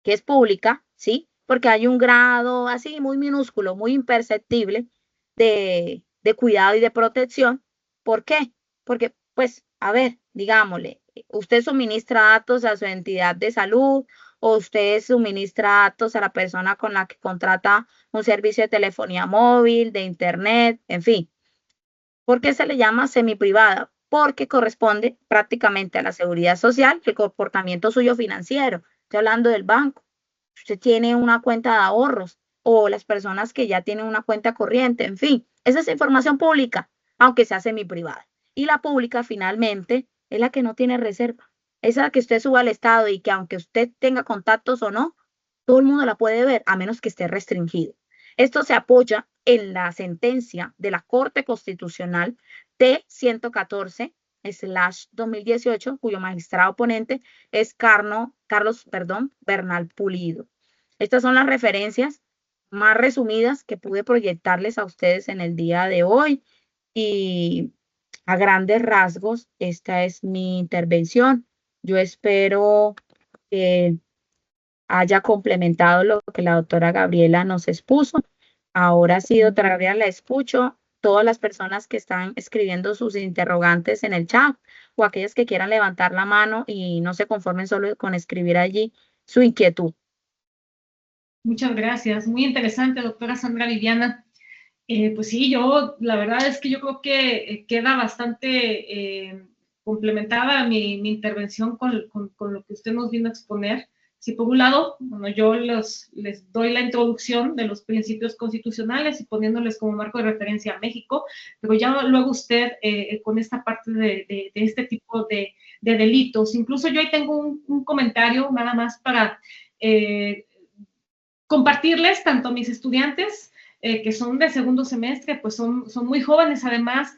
que es pública, ¿sí?, porque hay un grado así muy minúsculo, muy imperceptible de cuidado y de protección. ¿Por qué? Porque, pues, a ver, digámosle, usted suministra datos a su entidad de salud, o usted suministra datos a la persona con la que contrata un servicio de telefonía móvil, de internet, en fin. ¿Por qué se le llama semiprivada? Porque corresponde prácticamente a la seguridad social, el comportamiento suyo financiero. Estoy hablando del banco. Usted tiene una cuenta de ahorros, o las personas que ya tienen una cuenta corriente, en fin. Esa es información pública, aunque sea semiprivada. Y la pública, finalmente, es la que no tiene reserva. Esa es la que usted suba al Estado y que, aunque usted tenga contactos o no, todo el mundo la puede ver, a menos que esté restringido. Esto se apoya en la sentencia de la Corte Constitucional T-114/2018, cuyo magistrado ponente es Carlos Bernal Pulido. Estas son las referencias más resumidas que pude proyectarles a ustedes en el día de hoy, y a grandes rasgos esta es mi intervención. Yo espero que haya complementado lo que la doctora Gabriela nos expuso. Ahora sí, doctora Gabriela, la escucho. Todas las personas que están escribiendo sus interrogantes en el chat, o aquellas que quieran levantar la mano y no se conformen solo con escribir allí su inquietud. Muchas gracias. Muy interesante, doctora Sandra Viviana. Pues sí, la verdad es que yo creo que queda bastante complementada mi intervención con lo que usted nos vino a exponer. Si por un lado, bueno, yo les doy la introducción de los principios constitucionales y poniéndoles como marco de referencia a México, pero ya luego usted con esta parte de este tipo de delitos. Incluso yo ahí tengo un comentario nada más para compartirles tanto a mis estudiantes que son de segundo semestre, pues son muy jóvenes además,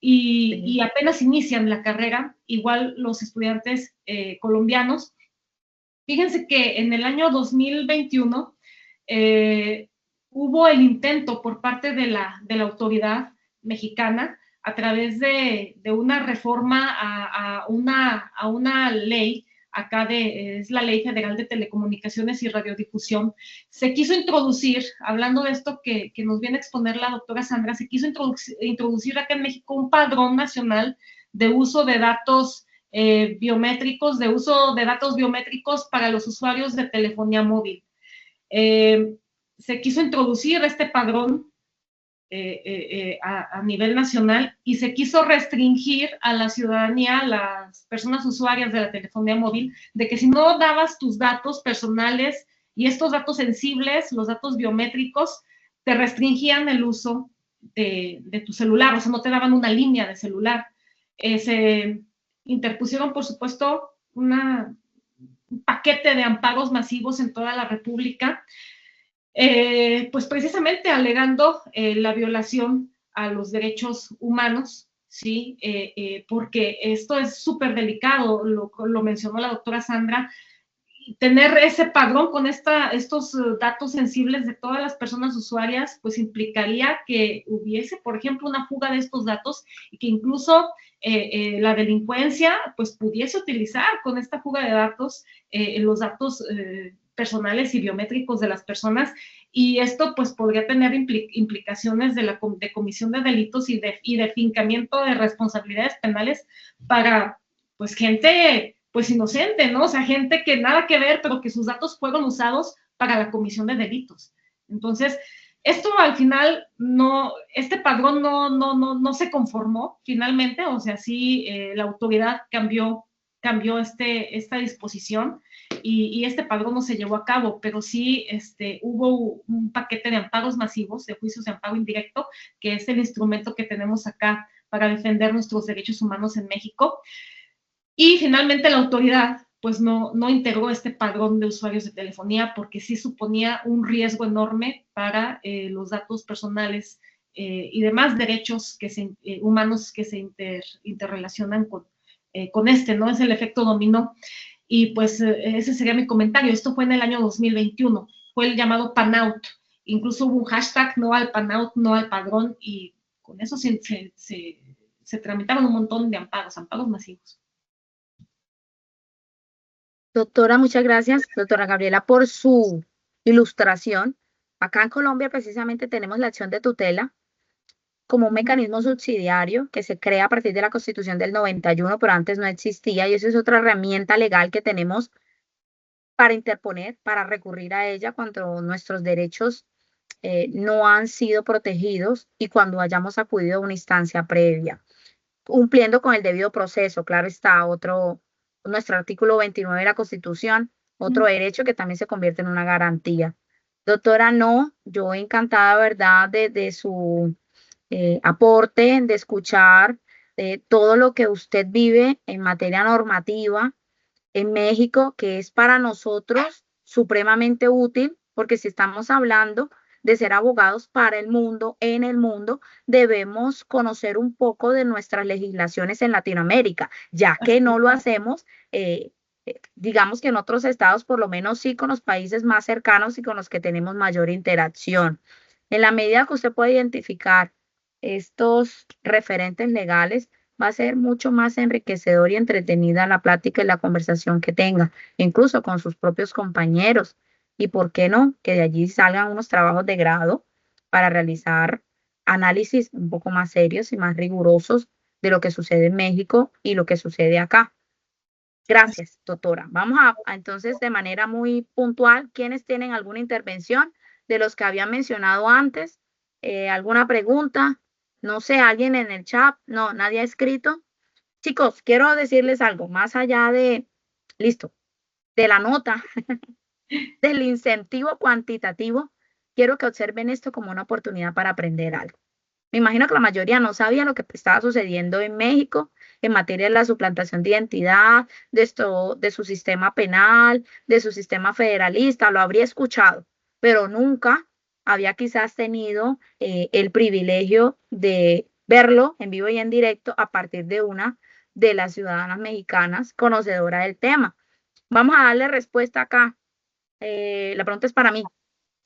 y apenas inician la carrera, igual los estudiantes colombianos, Fíjense que en el año 2021 hubo el intento por parte de la autoridad mexicana a través de una reforma a una ley, acá es la Ley Federal de Telecomunicaciones y Radiodifusión. Se quiso introducir, hablando de esto que nos viene a exponer la doctora Sandra, se quiso introducir acá en México un padrón nacional de uso de datos biométricos, de uso de datos biométricos para los usuarios de telefonía móvil. Se quiso introducir este padrón a nivel nacional y se quiso restringir a la ciudadanía, a las personas usuarias de la telefonía móvil, de que si no dabas tus datos personales y estos datos sensibles, los datos biométricos, te restringían el uso de tu celular, o sea, no te daban una línea de celular. Se interpusieron, por supuesto, un paquete de amparos masivos en toda la República, pues precisamente alegando la violación a los derechos humanos, ¿sí? Porque esto es súper delicado, lo mencionó la doctora Sandra, tener ese padrón con estos datos sensibles de todas las personas usuarias, pues implicaría que hubiese, por ejemplo, una fuga de estos datos y que incluso la delincuencia pues pudiese utilizar con esta fuga de datos los datos personales y biométricos de las personas, y esto pues podría tener implicaciones de comisión de delitos y de fincamiento de responsabilidades penales para pues gente pues inocente, ¿no? O sea, gente que nada que ver, pero que sus datos fueron usados para la comisión de delitos. Entonces, esto al final no, este padrón no se conformó finalmente, o sea, sí, la autoridad cambió esta disposición y este padrón no se llevó a cabo, pero sí hubo un paquete de amparos masivos, de juicios de amparo indirecto, que es el instrumento que tenemos acá para defender nuestros derechos humanos en México. Y finalmente la autoridad pues no integró este padrón de usuarios de telefonía porque sí suponía un riesgo enorme para los datos personales y demás derechos humanos que se interrelacionan con ¿no? Es el efecto dominó. Y pues ese sería mi comentario. Esto fue en el año 2021, fue el llamado PANOUT. Incluso hubo un hashtag no al PANOUT, no al padrón, y con eso se tramitaron un montón de amparos masivos. Doctora, muchas gracias, doctora Gabriela, por su ilustración. Acá en Colombia precisamente tenemos la acción de tutela como un mecanismo subsidiario que se crea a partir de la Constitución del 91, pero antes no existía, y eso es otra herramienta legal que tenemos para interponer, para recurrir a ella cuando nuestros derechos no han sido protegidos y cuando hayamos acudido a una instancia previa, cumpliendo con el debido proceso. Claro está, nuestro artículo 29 de la Constitución, otro derecho que también se convierte en una garantía. Doctora, no, yo encantada, ¿verdad?, de su aporte, de escuchar todo lo que usted vive en materia normativa en México, que es para nosotros supremamente útil, porque si estamos hablando de ser abogados para el mundo, en el mundo, debemos conocer un poco de nuestras legislaciones en Latinoamérica, ya que no lo hacemos, digamos que en otros estados, por lo menos sí con los países más cercanos y con los que tenemos mayor interacción. En la medida que usted pueda identificar estos referentes legales, va a ser mucho más enriquecedor y entretenida la plática y la conversación que tenga, incluso con sus propios compañeros. Y por qué no, que de allí salgan unos trabajos de grado para realizar análisis un poco más serios y más rigurosos de lo que sucede en México y lo que sucede acá. Gracias, doctora. Vamos a entonces de manera muy puntual, ¿quiénes tienen alguna intervención de los que había mencionado antes? ¿Alguna pregunta? No sé, alguien en el chat. No, nadie ha escrito. Chicos, quiero decirles algo, más allá de, listo, de la nota, del incentivo cuantitativo, quiero que observen esto como una oportunidad para aprender algo. Me imagino que la mayoría no sabía lo que estaba sucediendo en México en materia de la suplantación de identidad, de su sistema penal, de su sistema federalista, lo habría escuchado, pero nunca había quizás tenido el privilegio de verlo en vivo y en directo a partir de una de las ciudadanas mexicanas conocedora del tema. Vamos a darle respuesta acá. La pregunta es para mí.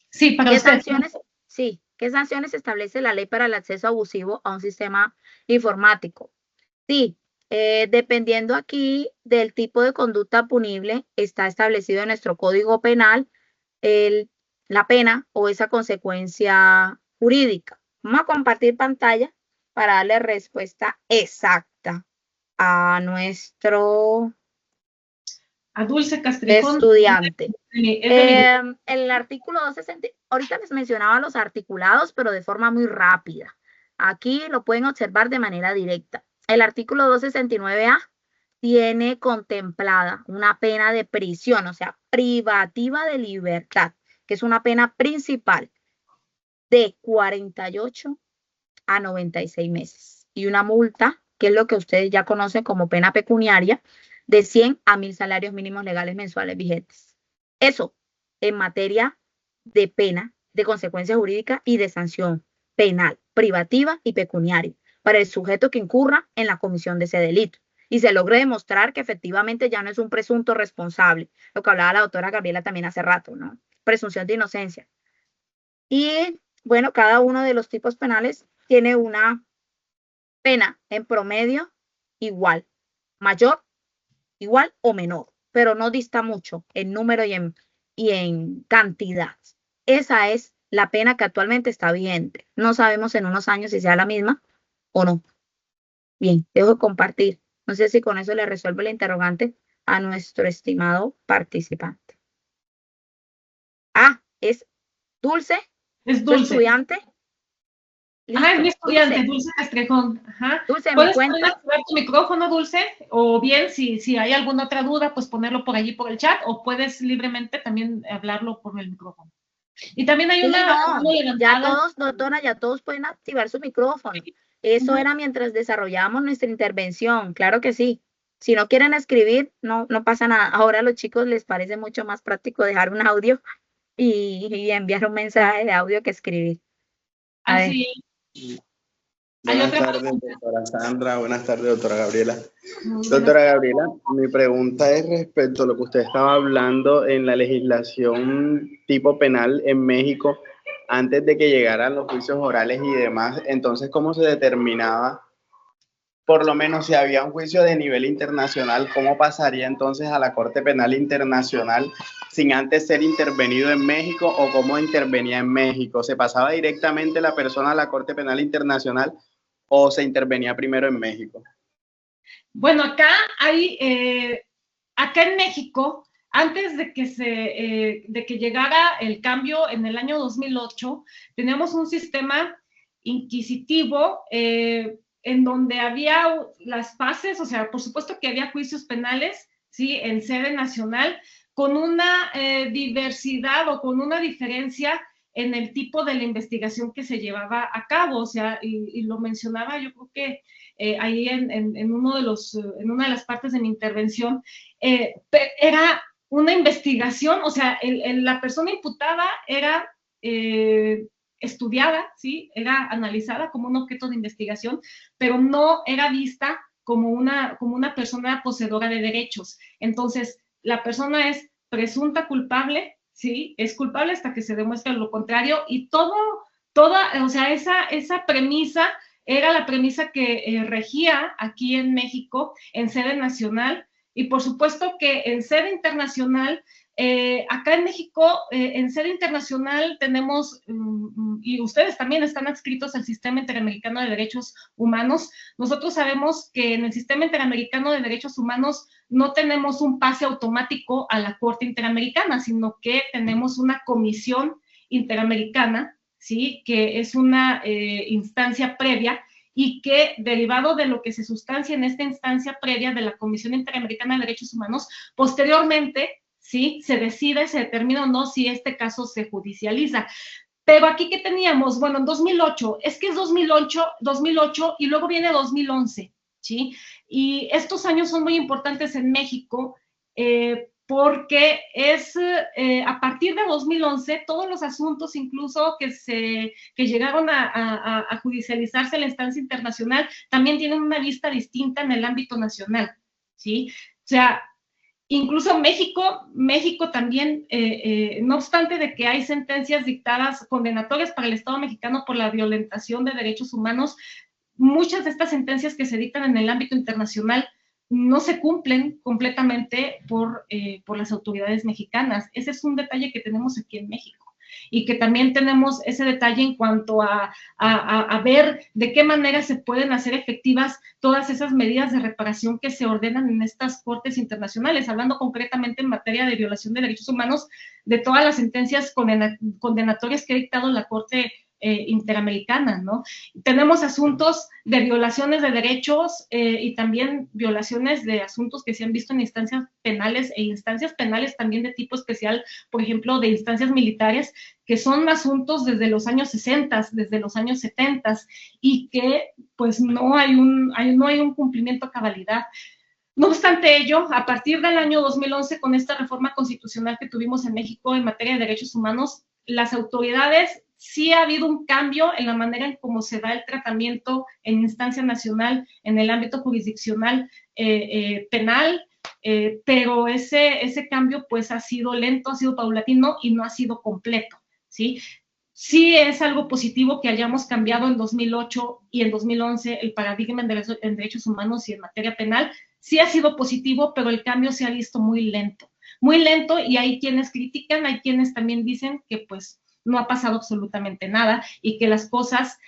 Sí, para usted. ¿Qué sanciones establece la ley para el acceso abusivo a un sistema informático? Sí, dependiendo aquí del tipo de conducta punible, está establecido en nuestro Código Penal la pena o esa consecuencia jurídica. Vamos a compartir pantalla para darle respuesta exacta a nuestro A Dulce Castrejón. estudiante. El artículo 260, ahorita les mencionaba los articulados, pero de forma muy rápida. Aquí lo pueden observar de manera directa. El artículo 269A tiene contemplada una pena de prisión, o sea, privativa de libertad, que es una pena principal de 48 a 96 meses. Y una multa, que es lo que ustedes ya conocen como pena pecuniaria, de 100 a 1000 salarios mínimos legales mensuales vigentes. Eso en materia de pena, de consecuencia jurídica y de sanción penal, privativa y pecuniaria para el sujeto que incurra en la comisión de ese delito y se logre demostrar que efectivamente ya no es un presunto responsable, lo que hablaba la doctora Gabriela también hace rato, ¿no? Presunción de inocencia. Y bueno, cada uno de los tipos penales tiene una pena en promedio igual, mayor, igual o menor, pero no dista mucho en número y en cantidad. Esa es la pena que actualmente está vigente. No sabemos en unos años si sea la misma o no. Bien, dejo de compartir. No sé si con eso le resuelvo la interrogante a nuestro estimado participante. Ah, es Dulce. Es ¿Tu Dulce. estudiante? Listo. Ah, es mi estudiante, Dulce Castrejón. Ajá. Dulce, ¿puedes poner activar tu micrófono, Dulce? O bien, si hay alguna otra duda, pues ponerlo por allí por el chat, o puedes libremente también hablarlo por el micrófono. Y también hay una mano levantada. Ya todos, doctora, ya todos pueden activar su micrófono. Eso era mientras desarrollábamos nuestra intervención, claro que sí. Si no quieren escribir, no pasa nada. Ahora a los chicos les parece mucho más práctico dejar un audio y enviar un mensaje de audio que escribir. Así. Buenas tardes, doctora Sandra. Buenas tardes, doctora Gabriela. Doctora Gabriela, mi pregunta es respecto a lo que usted estaba hablando en la legislación tipo penal en México, antes de que llegaran los juicios orales y demás. Entonces, ¿cómo se determinaba? Por lo menos si había un juicio de nivel internacional, ¿cómo pasaría entonces a la Corte Penal Internacional sin antes ser intervenido en México, o cómo intervenía en México? ¿Se pasaba directamente la persona a la Corte Penal Internacional o se intervenía primero en México? Bueno, acá en México, antes de que llegara el cambio en el año 2008, teníamos un sistema inquisitivo en donde había las fases, o sea, por supuesto que había juicios penales, ¿sí?, en sede nacional, con una diversidad o con una diferencia en el tipo de la investigación que se llevaba a cabo, o sea, y lo mencionaba yo creo que ahí en una de las partes de mi intervención, era una investigación, o sea, la persona imputada era estudiada, ¿sí?, era analizada como un objeto de investigación, pero no era vista como una persona poseedora de derechos. Entonces, la persona es presunta culpable, ¿sí?, es culpable hasta que se demuestre lo contrario, y o sea, esa premisa era la premisa que regía aquí en México en sede nacional, y por supuesto que en sede internacional, acá en México, en sede internacional tenemos, y ustedes también están adscritos al Sistema Interamericano de Derechos Humanos. Nosotros sabemos que en el Sistema Interamericano de Derechos Humanos no tenemos un pase automático a la Corte Interamericana, sino que tenemos una comisión interamericana, ¿sí?, que es una instancia previa, y que, derivado de lo que se sustancia en esta instancia previa de la Comisión Interamericana de Derechos Humanos, posteriormente, ¿sí?, se determina o no si este caso se judicializa. Pero aquí, ¿qué teníamos? Bueno, en 2008, es que es 2008 y luego viene 2011, ¿sí? Y estos años son muy importantes en México, porque es a partir de 2011, todos los asuntos incluso que llegaron a judicializarse en la instancia internacional, también tienen una vista distinta en el ámbito nacional, ¿sí? O sea, Incluso México también, no obstante de que hay sentencias dictadas condenatorias para el Estado mexicano por la violentación de derechos humanos, muchas de estas sentencias que se dictan en el ámbito internacional no se cumplen completamente por las autoridades mexicanas. Ese es un detalle que tenemos aquí en México. Y que también tenemos ese detalle en cuanto a ver de qué manera se pueden hacer efectivas todas esas medidas de reparación que se ordenan en estas cortes internacionales, hablando concretamente en materia de violación de derechos humanos, de todas las sentencias condenatorias que ha dictado la Corte Interamericana, ¿no? Tenemos asuntos de violaciones de derechos y también violaciones de asuntos que se han visto en instancias penales e instancias penales también de tipo especial, por ejemplo, de instancias militares, que son asuntos desde los años 60, desde los años 70, y que pues no hay un cumplimiento a cabalidad. No obstante ello, a partir del año 2011, con esta reforma constitucional que tuvimos en México en materia de derechos humanos, las autoridades, sí ha habido un cambio en la manera en cómo se da el tratamiento en instancia nacional, en el ámbito jurisdiccional penal, pero ese cambio pues ha sido lento, ha sido paulatino y no ha sido completo, ¿sí? Sí es algo positivo que hayamos cambiado en 2008 y en 2011 el paradigma en derechos humanos y en materia penal. Sí ha sido positivo, pero el cambio se ha visto muy lento, y hay quienes critican, hay quienes también dicen que pues no ha pasado absolutamente nada y que las cosas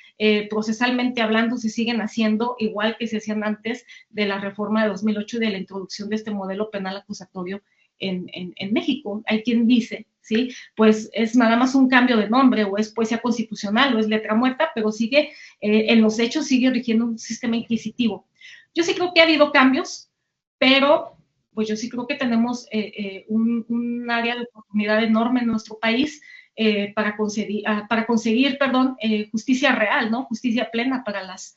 procesalmente hablando se siguen haciendo igual que se hacían antes de la reforma de 2008 y de la introducción de este modelo penal acusatorio en México. Hay quien dice, ¿sí? Pues es nada más un cambio de nombre, o es poesía constitucional, o es letra muerta, pero sigue, en los hechos sigue rigiendo un sistema inquisitivo. Yo sí creo que ha habido cambios, pero pues yo sí creo que tenemos un área de oportunidad enorme en nuestro país para conseguir justicia real, ¿no? Justicia plena para las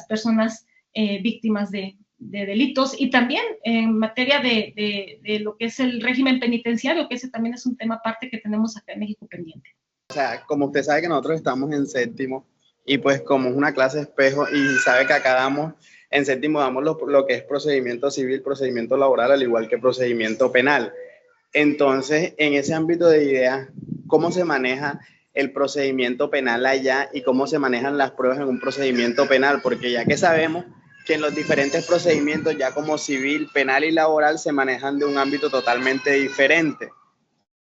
personas víctimas de delitos, y también en materia de lo que es el régimen penitenciario, que ese también es un tema aparte que tenemos acá en México pendiente. O sea, como usted sabe que nosotros estamos en séptimo, y pues como es una clase espejo, y sabe que acá en séptimo damos lo que es procedimiento civil, procedimiento laboral, al igual que procedimiento penal. Entonces, en ese ámbito de ideas, ¿cómo se maneja el procedimiento penal allá y cómo se manejan las pruebas en un procedimiento penal? Porque ya que sabemos que en los diferentes procedimientos, ya como civil, penal y laboral, se manejan de un ámbito totalmente diferente.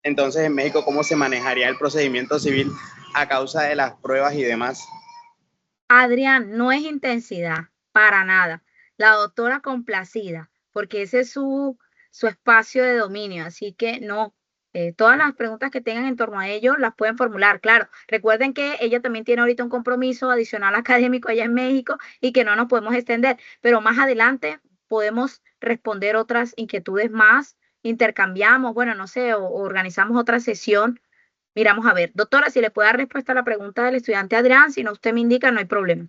Entonces, en México, ¿cómo se manejaría el procedimiento civil a causa de las pruebas y demás? Adrián, no es intensidad, para nada. La doctora complacida, porque ese es su espacio de dominio, así que no. Todas las preguntas que tengan en torno a ello las pueden formular. Claro, recuerden que ella también tiene ahorita un compromiso adicional académico allá en México y que no nos podemos extender, pero más adelante podemos responder otras inquietudes más, intercambiamos, bueno, no sé, o organizamos otra sesión. Miramos a ver, doctora, si le puede dar respuesta a la pregunta del estudiante Adrián, si no usted me indica, no hay problema.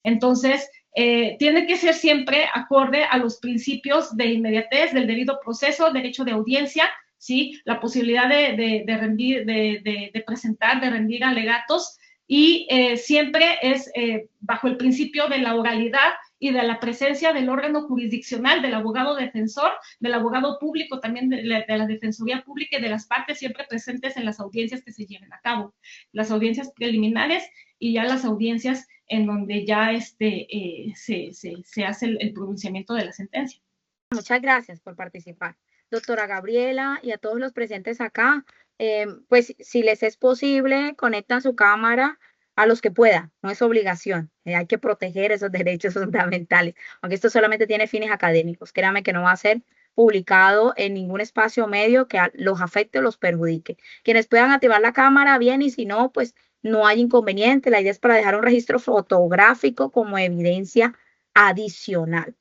Entonces, tiene que ser siempre acorde a los principios de inmediatez, del debido proceso, derecho de audiencia, ¿sí? La posibilidad de presentar, de rendir alegatos, y siempre es bajo el principio de la oralidad y de la presencia del órgano jurisdiccional, del abogado defensor, del abogado público, también de la Defensoría Pública y de las partes siempre presentes en las audiencias que se lleven a cabo, las audiencias preliminares y ya las audiencias en donde ya se hace el pronunciamiento de la sentencia. Muchas gracias por participar. Doctora Gabriela y a todos los presentes acá, pues si les es posible, conectan su cámara a los que puedan, no es obligación, hay que proteger esos derechos fundamentales, aunque esto solamente tiene fines académicos, créanme que no va a ser publicado en ningún espacio o medio que los afecte o los perjudique. Quienes puedan activar la cámara, bien, y si no, pues no hay inconveniente, la idea es para dejar un registro fotográfico como evidencia adicional.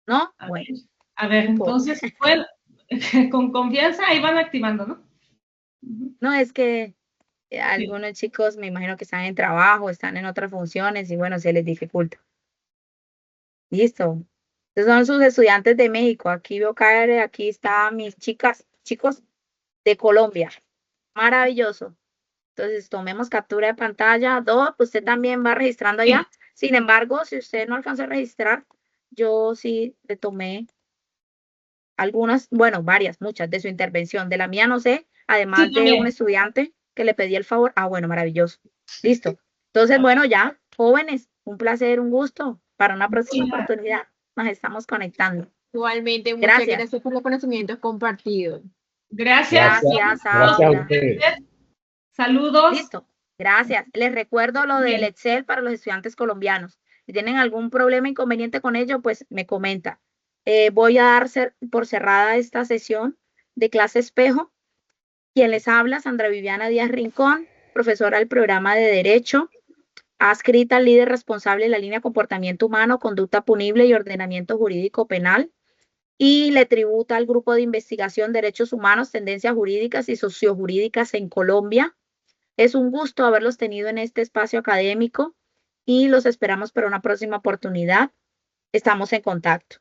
¿No? Bueno. A ver, entonces, bueno, con confianza ahí van activando, ¿no? No, es que algunos chicos me imagino que están en trabajo, están en otras funciones y bueno, se les dificulta. Listo. Estos son sus estudiantes de México. Aquí veo caer, aquí están mis chicos de Colombia. Maravilloso. Entonces, tomemos captura de pantalla. Usted también va registrando allá. Sin embargo, si usted no alcanza a registrar, yo sí le tomé algunas, bueno, varias, muchas de su intervención. De la mía no sé, además Sí, de un también. estudiante que le pedí el favor. Ah, bueno, maravilloso. Listo. Entonces, bueno, ya, jóvenes, un placer, un gusto. Para una próxima oportunidad nos estamos conectando. Igualmente, muchas Gracias. gracias por los conocimientos compartidos. Gracias. Gracias, Gracias a Aura. ustedes. Saludos. Listo. Gracias. Les recuerdo lo del Bien. Excel para los estudiantes colombianos. Si tienen algún problema, inconveniente con ello, pues me comenta. Voy a dar por cerrada esta sesión de clase espejo. Quien les habla, Sandra Viviana Díaz Rincón, profesora del programa de Derecho, adscrita al líder responsable de la línea Comportamiento Humano, Conducta Punible y Ordenamiento Jurídico Penal, y le tributa al Grupo de Investigación Derechos Humanos, Tendencias Jurídicas y Sociojurídicas en Colombia. Es un gusto haberlos tenido en este espacio académico y los esperamos para una próxima oportunidad. Estamos en contacto.